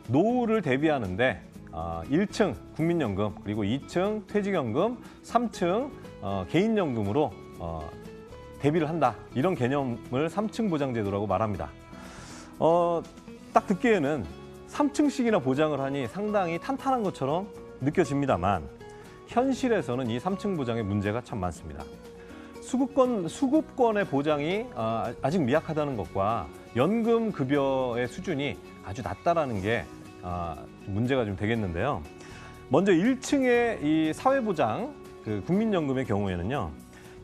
노후를 대비하는데 1층 국민연금, 그리고 2층 퇴직연금, 3층 개인연금으로 대비를 한다. 이런 개념을 3층 보장제도라고 말합니다. 딱 듣기에는 3층씩이나 보장을 하니 상당히 탄탄한 것처럼 느껴집니다만 현실에서는 이 3층 보장에 문제가 참 많습니다. 수급권의 보장이 아직 미약하다는 것과 연금 급여의 수준이 아주 낮다라는 게 문제가 좀 되겠는데요. 먼저 1층의 이 사회보장, 그 국민연금의 경우에는요.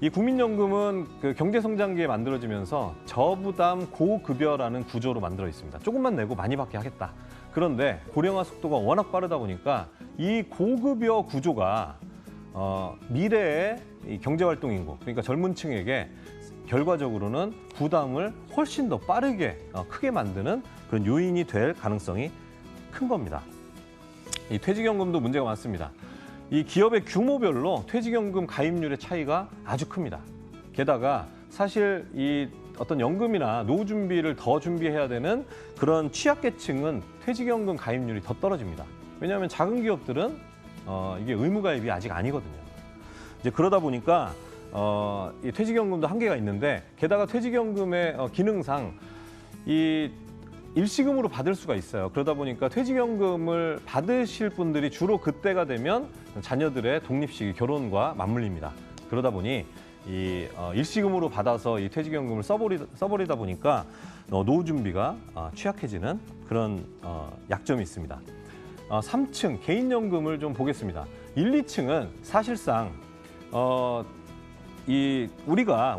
이 국민연금은 그 경제성장기에 만들어지면서 저부담 고급여라는 구조로 만들어 있습니다. 조금만 내고 많이 받게 하겠다. 그런데 고령화 속도가 워낙 빠르다 보니까 이 고급여 구조가 미래의 이 경제활동인구, 그러니까 젊은 층에게 결과적으로는 부담을 훨씬 더 빠르게 크게 만드는 그런 요인이 될 가능성이 큰 겁니다. 이 퇴직연금도 문제가 많습니다. 이 기업의 규모별로 퇴직연금 가입률의 차이가 아주 큽니다. 게다가 사실 이 어떤 연금이나 노후 준비를 더 준비해야 되는 그런 취약계층은 퇴직연금 가입률이 더 떨어집니다. 왜냐하면 작은 기업들은 이게 의무 가입이 아직 아니거든요. 이제 그러다 보니까 이 퇴직연금도 한계가 있는데 게다가 퇴직연금의 기능상 이 일시금으로 받을 수가 있어요. 그러다 보니까 퇴직연금을 받으실 분들이 주로 그때가 되면 자녀들의 독립식 결혼과 맞물립니다. 그러다 보니 이 일시금으로 받아서 이 퇴직연금을 써버리다 보니까 노후 준비가 취약해지는 그런 약점이 있습니다. 3층 개인연금을 좀 보겠습니다. 1, 2층은 사실상 우리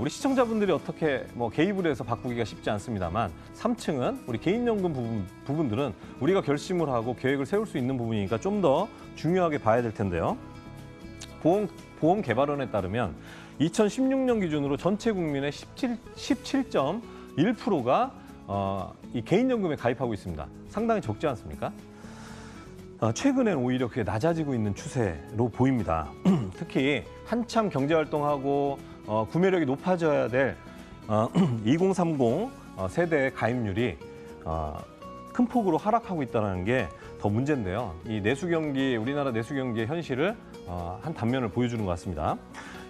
시청자분들이 어떻게 개입을 해서 바꾸기가 쉽지 않습니다만 3층은 우리 개인연금 부분들은 우리가 결심을 하고 계획을 세울 수 있는 부분이니까 좀 더 중요하게 봐야 될 텐데요. 보험개발원에 따르면 2016년 기준으로 전체 국민의 17.1%가 이 개인연금에 가입하고 있습니다. 상당히 적지 않습니까? 최근에는 오히려 그게 낮아지고 있는 추세로 보입니다. 특히 한참 경제활동하고 구매력이 높아져야 될 2030 세대의 가입률이 큰 폭으로 하락하고 있다는 게 더 문제인데요. 이 우리나라 내수경기의 현실을 한 단면을 보여주는 것 같습니다.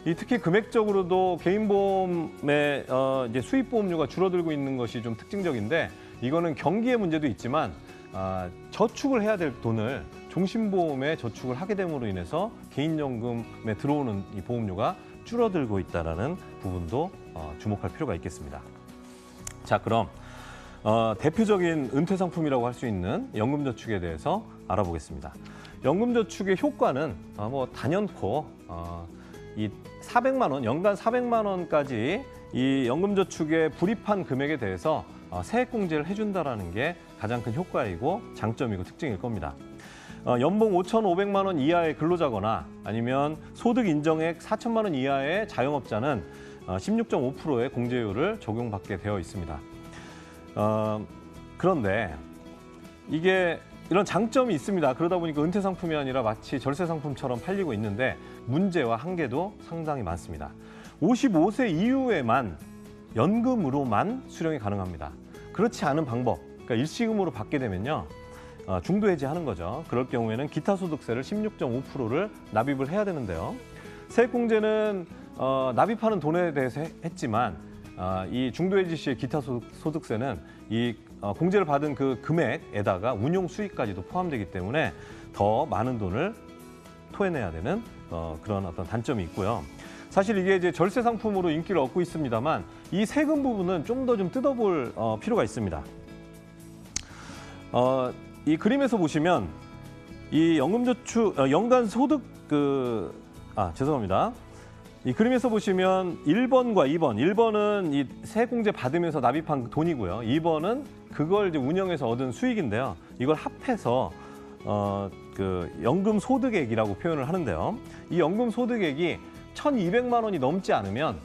특히 금액적으로도 개인보험의 이제 수입보험료가 줄어들고 있는 것이 좀 특징적인데 이거는 경기의 문제도 있지만 저축을 해야 될 돈을 종신보험에 저축을 하게 됨으로 인해서 개인연금에 들어오는 이 보험료가 줄어들고 있다는 부분도 주목할 필요가 있겠습니다. 자, 그럼 대표적인 은퇴 상품이라고 할 수 있는 연금저축에 대해서 알아보겠습니다. 연금저축의 효과는 단연코 이 400만 원, 연간 400만 원까지 이 연금저축에 불입한 금액에 대해서 세액공제를 해준다는 게 가장 큰 효과이고 장점이고 특징일 겁니다. 연봉 5,500만 원 이하의 근로자거나 아니면 소득 인정액 4천만 원 이하의 자영업자는 16.5%의 공제율을 적용받게 되어 있습니다. 그런데 이게 이런 장점이 있습니다. 그러다 보니까 은퇴 상품이 아니라 마치 절세 상품처럼 팔리고 있는데 문제와 한계도 상당히 많습니다. 55세 이후에만 연금으로만 수령이 가능합니다. 그렇지 않은 방법, 그러니까 일시금으로 받게 되면요. 중도 해지하는 거죠. 그럴 경우에는 기타 소득세를 16.5%를 납입을 해야 되는데요. 세액공제는 납입하는 돈에 대해서 했지만 이 중도 해지 시의 기타 소득세는 이 공제를 받은 그 금액에다가 운용 수익까지도 포함되기 때문에 더 많은 돈을 토해내야 되는 그런 어떤 단점이 있고요. 사실 이게 이제 절세 상품으로 인기를 얻고 있습니다만 이 세금 부분은 좀 더 좀 뜯어볼 필요가 있습니다. 이 그림에서 보시면 이 연금저축 연간 소득 죄송합니다. 이 그림에서 보시면 1번과 2번, 1번은 이 세액공제 받으면서 납입한 돈이고요. 2번은 그걸 이제 운영해서 얻은 수익인데요. 이걸 합해서 연금 소득액이라고 표현을 하는데요. 이 연금 소득액이 1,200만 원이 넘지 않으면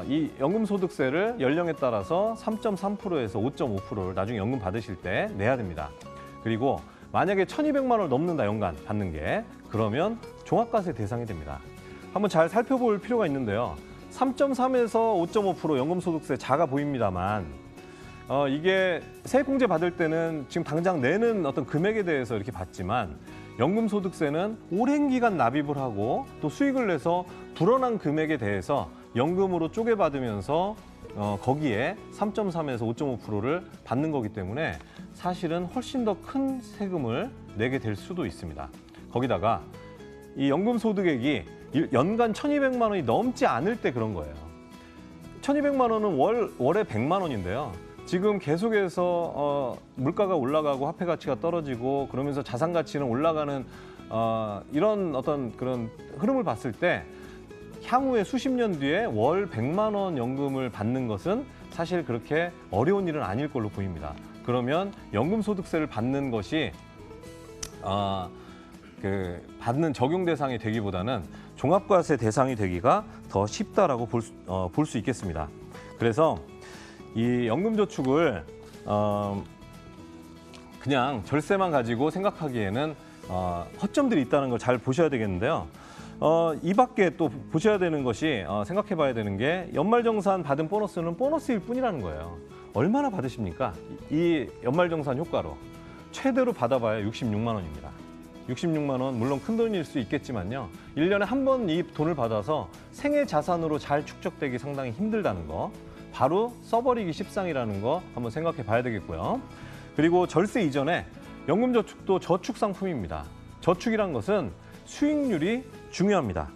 이 연금소득세를 연령에 따라서 3.3%에서 5.5%를 나중에 연금 받으실 때 내야 됩니다. 그리고 만약에 1,200만 원을 넘는다, 연간 받는 게, 그러면 종합과세 대상이 됩니다. 한번 잘 살펴볼 필요가 있는데요. 3.3에서 5.5% 연금소득세 작아 보입니다만 이게 세액공제 받을 때는 지금 당장 내는 어떤 금액에 대해서 이렇게 받지만 연금소득세는 오랜 기간 납입을 하고 또 수익을 내서 불어난 금액에 대해서 연금으로 쪼개받으면서 거기에 3.3에서 5.5%를 받는 거기 때문에 사실은 훨씬 더 큰 세금을 내게 될 수도 있습니다. 거기다가 이 연금소득액이 연간 1,200만 원이 넘지 않을 때 그런 거예요. 1,200만 원은 월에 100만 원인데요. 지금 계속해서 물가가 올라가고 화폐 가치가 떨어지고 그러면서 자산 가치는 올라가는 이런 어떤 그런 흐름을 봤을 때 향후에 수십 년 뒤에 월 100만 원 연금을 받는 것은 사실 그렇게 어려운 일은 아닐 걸로 보입니다. 그러면 연금소득세를 받는 것이 받는 적용 대상이 되기보다는 종합과세 대상이 되기가 더 쉽다라고 볼 수 있겠습니다. 그래서 이 연금저축을 그냥 절세만 가지고 생각하기에는 허점들이 있다는 걸 잘 보셔야 되겠는데요. 이 밖에 또 보셔야 되는 것이 생각해 봐야 되는 게 연말정산 받은 보너스는 보너스일 뿐이라는 거예요. 얼마나 받으십니까? 이 연말정산 효과로 최대로 받아봐야 66만 원입니다. 66만 원, 물론 큰 돈일 수 있겠지만요. 1년에 한 번 이 돈을 받아서 생애 자산으로 잘 축적되기 상당히 힘들다는 거. 바로 써버리기 십상이라는 거 한번 생각해 봐야 되겠고요. 그리고 절세 이전에 연금저축도 저축 상품입니다. 저축이란 것은 수익률이 중요합니다.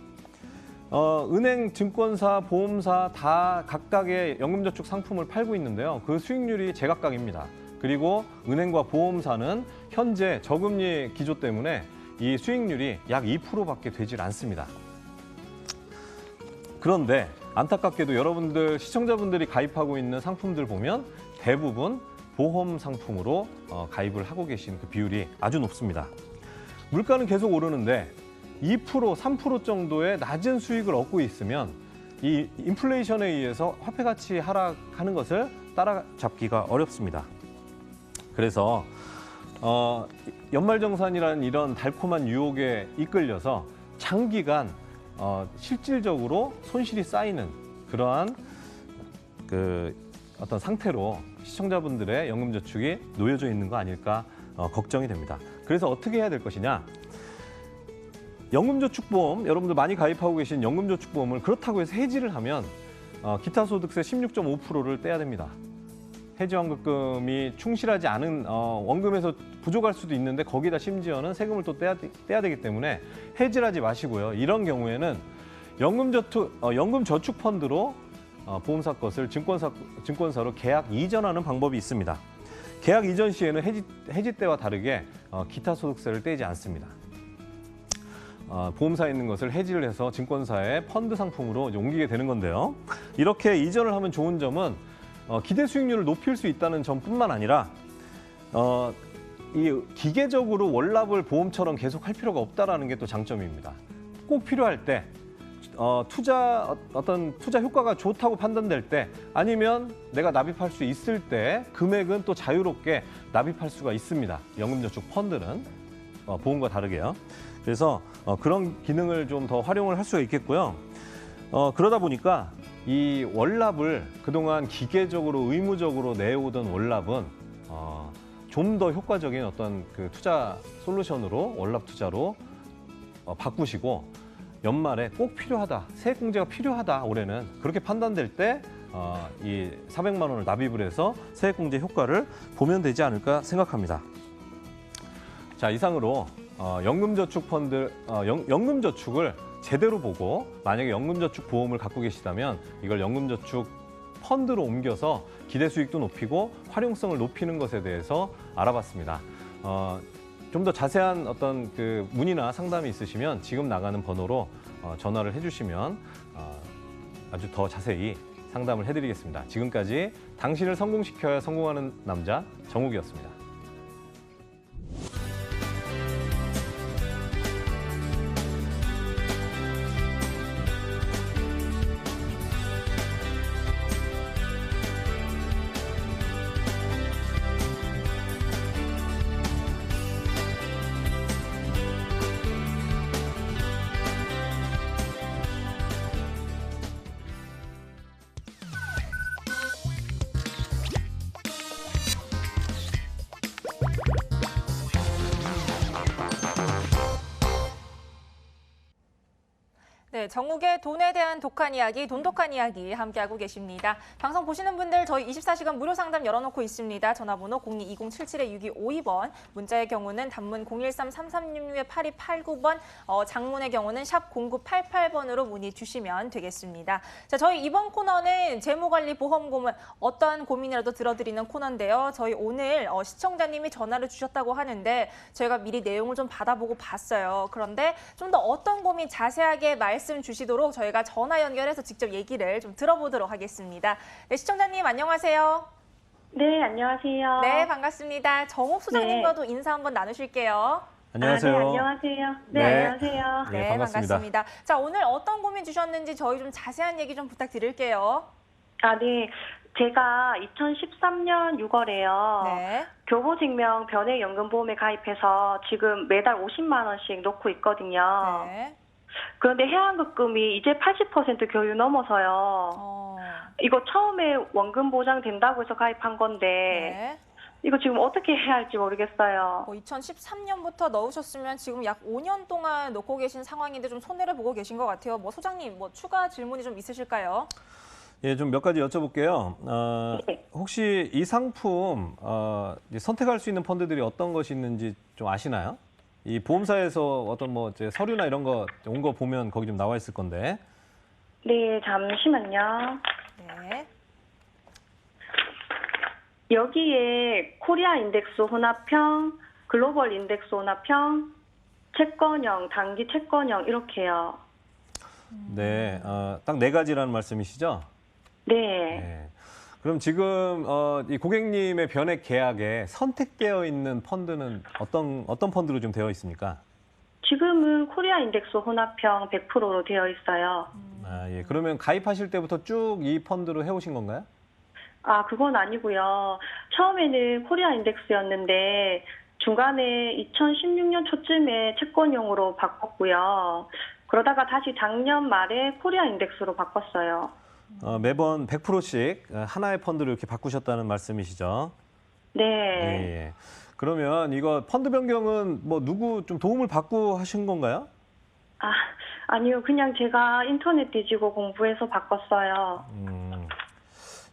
은행, 증권사, 보험사 다 각각의 연금저축 상품을 팔고 있는데요. 그 수익률이 제각각입니다. 그리고 은행과 보험사는 현재 저금리 기조 때문에 이 수익률이 약 2%밖에 되질 않습니다. 그런데 안타깝게도 여러분들, 시청자분들이 가입하고 있는 상품들 보면 대부분 보험 상품으로 가입을 하고 계신 그 비율이 아주 높습니다. 물가는 계속 오르는데 2%, 3% 정도의 낮은 수익을 얻고 있으면 이 인플레이션에 의해서 화폐 가치 하락하는 것을 따라잡기가 어렵습니다. 그래서 연말정산이라는 이런 달콤한 유혹에 이끌려서 장기간 실질적으로 손실이 쌓이는 그러한 어떤 상태로 시청자분들의 연금저축이 놓여져 있는 거 아닐까 걱정이 됩니다. 그래서 어떻게 해야 될 것이냐? 연금저축보험, 여러분들 많이 가입하고 계신 연금저축보험을 그렇다고 해서 해지를 하면 기타소득세 16.5%를 떼야 됩니다. 해지환급금이 충실하지 않은 원금에서 부족할 수도 있는데 거기다 심지어는 세금을 또 떼야 되기 때문에 해지를 하지 마시고요. 이런 경우에는 연금저축펀드로 보험사 것을 증권사로 계약 이전하는 방법이 있습니다. 계약 이전 시에는 해지 때와 다르게 기타 소득세를 떼지 않습니다. 보험사에 있는 것을 해지를 해서 증권사의 펀드 상품으로 이제 옮기게 되는 건데요. 이렇게 이전을 하면 좋은 점은 기대 수익률을 높일 수 있다는 점뿐만 아니라 이 기계적으로 월납을 보험처럼 계속 할 필요가 없다라는 게 또 장점입니다. 꼭 필요할 때 투자 효과가 좋다고 판단될 때 아니면 내가 납입할 수 있을 때 금액은 또 자유롭게 납입할 수가 있습니다. 연금저축 펀드는 보험과 다르게요. 그래서 그런 기능을 좀 더 활용을 할 수가 있겠고요. 그러다 보니까 이 월납을 그동안 기계적으로 의무적으로 내오던 월납은 좀 더 효과적인 어떤 그 투자 솔루션으로 월납 투자로 바꾸시고 연말에 꼭 필요하다, 세액공제가 필요하다 올해는 그렇게 판단될 때 이 400만 원을 납입을 해서 세액공제 효과를 보면 되지 않을까 생각합니다. 자, 이상으로 연금저축 펀드, 연금저축을 제대로 보고 만약에 연금저축 보험을 갖고 계시다면 이걸 연금저축 펀드로 옮겨서 기대 수익도 높이고 활용성을 높이는 것에 대해서 알아봤습니다. 좀 더 자세한 어떤 그 문의나 상담이 있으시면 지금 나가는 번호로 전화를 해주시면 아주 더 자세히 상담을 해드리겠습니다. 지금까지 당신을 성공시켜야 성공하는 남자 정욱이었습니다. 네, 정욱의 돈에 대한 독한 이야기, 돈독한 이야기 함께하고 계십니다. 방송 보시는 분들 저희 24시간 무료 상담 열어놓고 있습니다. 전화번호 02-2077-6252번, 문자의 경우는 단문 013-3366-8289번, 장문의 경우는 샵 0988번으로 문의 주시면 되겠습니다. 자, 저희 이번 코너는 재무관리 보험 고민, 어떠한 고민이라도 들어드리는 코너인데요. 저희 오늘 시청자님이 전화를 주셨다고 하는데 저희가 미리 내용을 좀 받아보고 봤어요. 그런데 좀 더 어떤 고민 자세하게 말씀 주시도록 저희가 전화 연결해서 직접 얘기를 좀 들어보도록 하겠습니다. 네, 시청자님 안녕하세요. 네, 안녕하세요. 네, 반갑습니다. 정욱 소장님과도 인사 한번 나누실게요. 안녕하세요. 네, 안녕하세요. 네, 네. 안녕하세요. 네, 반갑습니다. 자, 오늘 어떤 고민 주셨는지 저희 좀 자세한 얘기 좀 부탁드릴게요. 네. 제가 2013년 6월에요. 네. 교보증명 변액연금보험에 가입해서 지금 매달 50만 원씩 넣고 있거든요. 네. 그런데 해안급금이 이제 80% 교유 넘어서요. 이거 처음에 원금 보장 된다고 해서 가입한 건데 네. 이거 지금 어떻게 해야 할지 모르겠어요. 2013년부터 넣으셨으면 지금 약 5년 동안 넣고 계신 상황인데 좀 손해를 보고 계신 것 같아요. 소장님, 추가 질문이 좀 있으실까요? 예, 좀 몇 가지 여쭤볼게요. 네. 혹시 이 상품 이제 선택할 수 있는 펀드들이 어떤 것이 있는지 좀 아시나요? 이 보험사에서 어떤 이제 서류나 이런 거 온 거 보면 거기 좀 나와 있을 건데. 네, 잠시만요. 네. 여기에 코리아 인덱스 혼합형, 글로벌 인덱스 혼합형, 채권형, 단기 채권형 이렇게요. 네, 딱 네 가지라는 말씀이시죠? 네. 네. 그럼 지금 이 고객님의 변액 계약에 선택되어 있는 펀드는 어떤 펀드로 좀 되어 있습니까? 지금은 코리아 인덱스 혼합형 100%로 되어 있어요. 예. 그러면 가입하실 때부터 쭉 이 펀드로 해오신 건가요? 그건 아니고요. 처음에는 코리아 인덱스였는데 중간에 2016년 초쯤에 채권형으로 바꿨고요. 그러다가 다시 작년 말에 코리아 인덱스로 바꿨어요. 매번 100%씩 하나의 펀드를 이렇게 바꾸셨다는 말씀이시죠? 네. 예. 그러면 이거 펀드 변경은 누구 좀 도움을 받고 하신 건가요? 아니요. 그냥 제가 인터넷 뒤지고 공부해서 바꿨어요.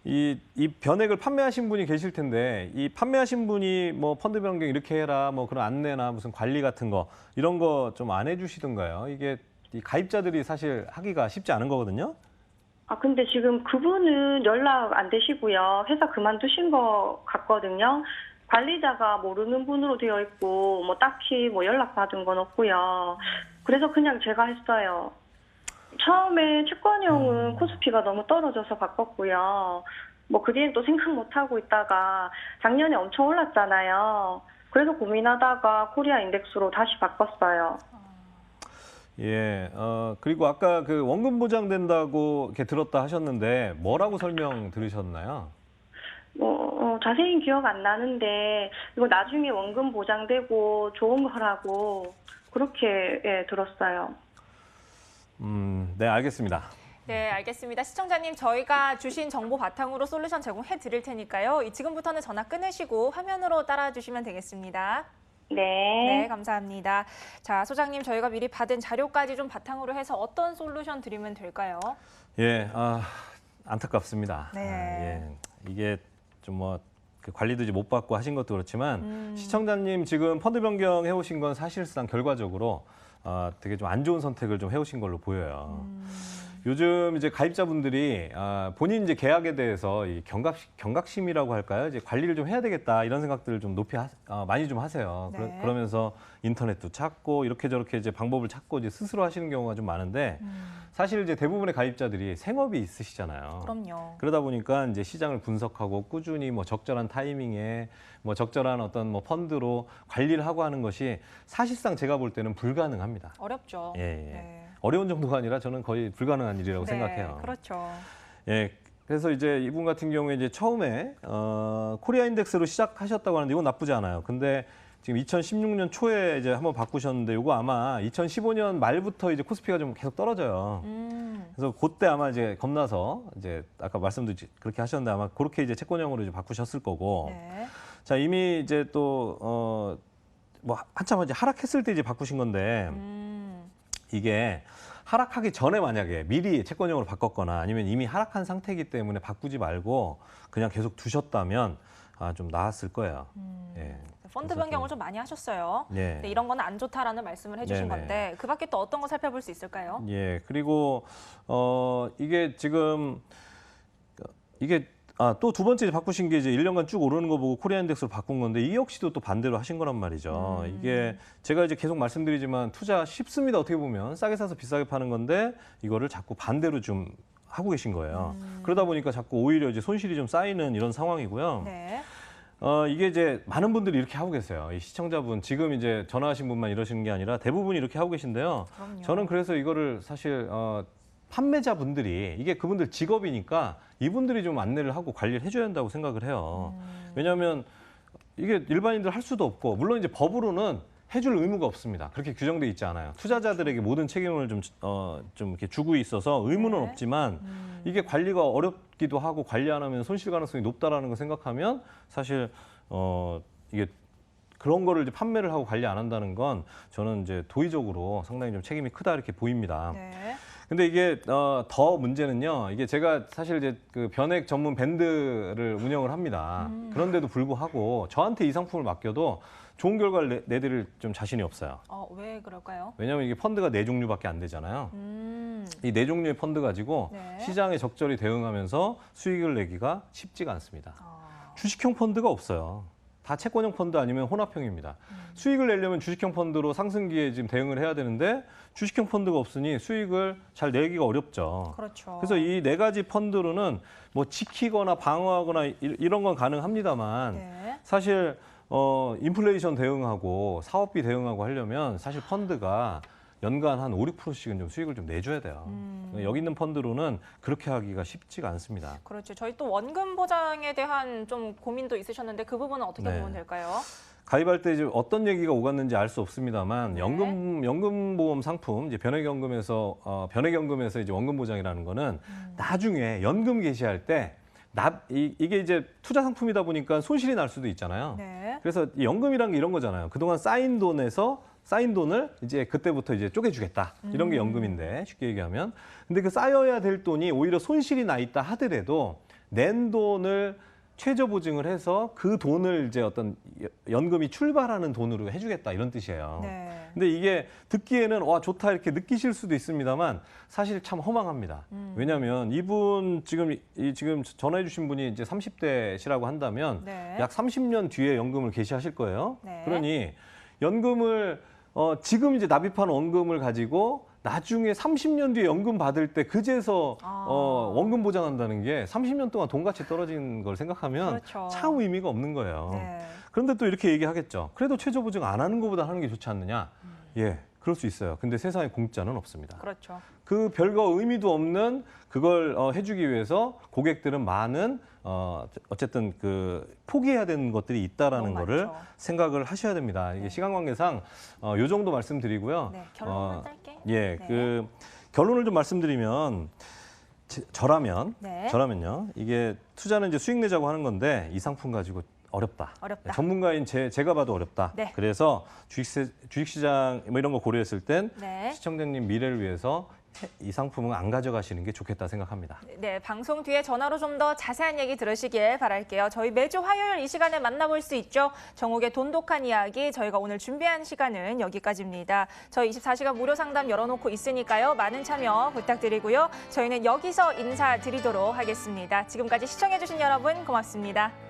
이 변액을 판매하신 분이 계실 텐데 이 판매하신 분이 펀드 변경 이렇게 해라 그런 안내나 무슨 관리 같은 거 이런 거 좀 안 해주시던가요? 이게 이 가입자들이 사실 하기가 쉽지 않은 거거든요. 근데 지금 그분은 연락 안 되시고요. 회사 그만두신 것 같거든요. 관리자가 모르는 분으로 되어 있고 딱히 연락 받은 건 없고요. 그래서 그냥 제가 했어요. 처음에 채권형은 코스피가 너무 떨어져서 바꿨고요. 그 뒤엔 또 생각 못 하고 있다가 작년에 엄청 올랐잖아요. 그래서 고민하다가 코리아 인덱스로 다시 바꿨어요. 예, 그리고 아까 그 원금 보장된다고 이렇게 들었다 하셨는데 뭐라고 설명 들으셨나요? 자세히 기억 안 나는데 이거 나중에 원금 보장되고 좋은 거라고 그렇게 들었어요. 네, 알겠습니다. 네, 알겠습니다. 시청자님, 저희가 주신 정보 바탕으로 솔루션 제공해 드릴 테니까요. 지금부터는 전화 끊으시고 화면으로 따라와 주시면 되겠습니다. 네, 감사합니다. 자, 소장님, 저희가 미리 받은 자료까지 좀 바탕으로 해서 어떤 솔루션 드리면 될까요? 예, 안타깝습니다. 네. 예, 이게 좀 그 관리도 이제 못 받고 하신 것도 그렇지만 시청자님 지금 펀드 변경해 오신 건 사실상 결과적으로 되게 좀 안 좋은 선택을 좀 해오신 걸로 보여요. 요즘 이제 가입자분들이 본인 이제 계약에 대해서 이 경각심이라고 할까요? 이제 관리를 좀 해야 되겠다 이런 생각들을 좀 많이 좀 하세요. 네. 그러면서 인터넷도 찾고 이렇게 저렇게 이제 방법을 찾고 이제 스스로 하시는 경우가 좀 많은데 사실 이제 대부분의 가입자들이 생업이 있으시잖아요. 그럼요. 그러다 보니까 이제 시장을 분석하고 꾸준히 뭐 적절한 타이밍에 뭐 적절한 어떤 뭐 펀드로 관리를 하고 하는 것이 사실상 제가 볼 때는 불가능합니다. 어렵죠. 예, 예. 네. 어려운 정도가 아니라 저는 거의 불가능한 일이라고 네, 생각해요. 그렇죠. 예. 그래서 이제 이분 같은 경우에 이제 처음에 코리아 인덱스로 시작하셨다고 하는데 이건 나쁘지 않아요. 근데 지금 2016년 초에 이제 한번 바꾸셨는데 이거 아마 2015년 말부터 이제 코스피가 좀 계속 떨어져요. 그래서 그때 아마 이제 겁나서 이제 아까 말씀도 그렇게 하셨는데 아마 그렇게 이제 채권형으로 이제 바꾸셨을 거고. 네. 자, 이미 이제 또 뭐 한참 이제 하락했을 때 이제 바꾸신 건데 이게 하락하기 전에 만약에 미리 채권형으로 바꿨거나 아니면 이미 하락한 상태이기 때문에 바꾸지 말고 그냥 계속 두셨다면 좀 나았을 거예요. 예. 펀드 변경을 좀 많이 하셨어요. 예. 네, 이런 건 안 좋다라는 말씀을 해주신 네네. 건데 그 밖에 또 어떤 거 살펴볼 수 있을까요? 예. 그리고 이게 지금 이게 또 두 번째 바꾸신 게 이제 1년간 쭉 오르는 거 보고 코리아 인덱스로 바꾼 건데 이 역시도 또 반대로 하신 거란 말이죠. 이게 제가 이제 계속 말씀드리지만 투자 쉽습니다. 어떻게 보면 싸게 사서 비싸게 파는 건데 이거를 자꾸 반대로 좀 하고 계신 거예요. 그러다 보니까 자꾸 오히려 이제 손실이 좀 쌓이는 이런 상황이고요. 네. 이게 이제 많은 분들이 이렇게 하고 계세요. 이 시청자분 지금 이제 전화하신 분만 이러시는 게 아니라 대부분이 이렇게 하고 계신데요. 그럼요. 저는 그래서 이거를 사실 판매자분들이 이게 그분들 직업이니까 이분들이 좀 안내를 하고 관리를 해줘야 한다고 생각을 해요. 왜냐하면 이게 일반인들 할 수도 없고 물론 이제 법으로는 해줄 의무가 없습니다. 그렇게 규정돼 있지 않아요. 투자자들에게 모든 책임을 좀 이렇게 주고 있어서 의무는 네. 없지만 이게 관리가 어렵기도 하고 관리 안 하면 손실 가능성이 높다라는 걸 생각하면 사실 이게 그런 거를 이제 판매를 하고 관리 안 한다는 건 저는 이제 도의적으로 상당히 좀 책임이 크다 이렇게 보입니다. 네. 근데 이게 더 문제는요. 이게 제가 사실 이제 그 변액 전문 밴드를 운영을 합니다. 그런데도 불구하고 저한테 이 상품을 맡겨도 좋은 결과를 내드릴 좀 자신이 없어요. 왜 그럴까요? 왜냐하면 이게 펀드가 4종류밖에 안 되잖아요. 이 4종류의 펀드 가지고 네. 시장에 적절히 대응하면서 수익을 내기가 쉽지가 않습니다. 주식형 펀드가 없어요. 다 채권형 펀드 아니면 혼합형입니다. 수익을 내려면 주식형 펀드로 상승기에 지금 대응을 해야 되는데 주식형 펀드가 없으니 수익을 잘 내기가 어렵죠. 그렇죠. 그래서 이 4가지 펀드로는 뭐 지키거나 방어하거나 이런 건 가능합니다만 네. 사실 인플레이션 대응하고 사업비 대응하고 하려면 사실 펀드가 연간 한 5, 6%씩은 좀 수익을 좀 내줘야 돼요. 여기 있는 펀드로는 그렇게 하기가 쉽지가 않습니다. 그렇죠. 저희 또 원금 보장에 대한 좀 고민도 있으셨는데 그 부분은 어떻게 네. 보면 될까요? 가입할 때 이제 어떤 얘기가 오갔는지 알 수 없습니다만 네. 연금보험 상품 이제 변액연금에서 이제 원금 보장이라는 거는 나중에 연금 개시할 때 이게 이제 투자 상품이다 보니까 손실이 날 수도 있잖아요. 네. 그래서 이 연금이란 게 이런 거잖아요. 그동안 쌓인 돈을 이제 그때부터 이제 쪼개주겠다. 이런 게 연금인데 쉽게 얘기하면. 근데 그 쌓여야 될 돈이 오히려 손실이 나 있다 하더라도 낸 돈을 최저 보증을 해서 그 돈을 이제 어떤 연금이 출발하는 돈으로 해주겠다 이런 뜻이에요. 네. 근데 이게 듣기에는 와 좋다 이렇게 느끼실 수도 있습니다만 사실 참 허망합니다. 왜냐하면 이분 지금 전화해 주신 분이 이제 30대시라고 한다면 네. 약 30년 뒤에 연금을 개시하실 거예요. 네. 그러니 연금을 지금 이제 납입한 원금을 가지고 나중에 30년 뒤에 연금 받을 때 그제서 원금 보장한다는 게 30년 동안 돈가치 떨어진 걸 생각하면 그렇죠. 참 의미가 없는 거예요. 네. 그런데 또 이렇게 얘기하겠죠. 그래도 최저 보증 안 하는 것보다 하는 게 좋지 않느냐? 예, 그럴 수 있어요. 근데 세상에 공짜는 없습니다. 그렇죠. 그 별거 의미도 없는 그걸 해주기 위해서 고객들은 많은 어쨌든 그 포기해야 되는 것들이 있다라는 너무 거를 많죠. 생각을 하셔야 됩니다. 이게 네. 시간 관계상 요 정도 말씀드리고요. 네. 결론만 짧게. 예, 네. 그 결론을 좀 말씀드리면 저라면요. 이게 투자는 이제 수익 내자고 하는 건데 이 상품 가지고 어렵다. 전문가인 제가 봐도 어렵다. 네. 그래서 주식시장 뭐 이런 거 고려했을 땐 네. 시청자님 미래를 위해서 이 상품은 안 가져가시는 게 좋겠다 생각합니다. 네, 방송 뒤에 전화로 좀 더 자세한 얘기 들으시길 바랄게요. 저희 매주 화요일 이 시간에 만나볼 수 있죠. 정옥의 돈독한 이야기, 저희가 오늘 준비한 시간은 여기까지입니다. 저희 24시간 무료 상담 열어놓고 있으니까요. 많은 참여 부탁드리고요. 저희는 여기서 인사드리도록 하겠습니다. 지금까지 시청해주신 여러분 고맙습니다.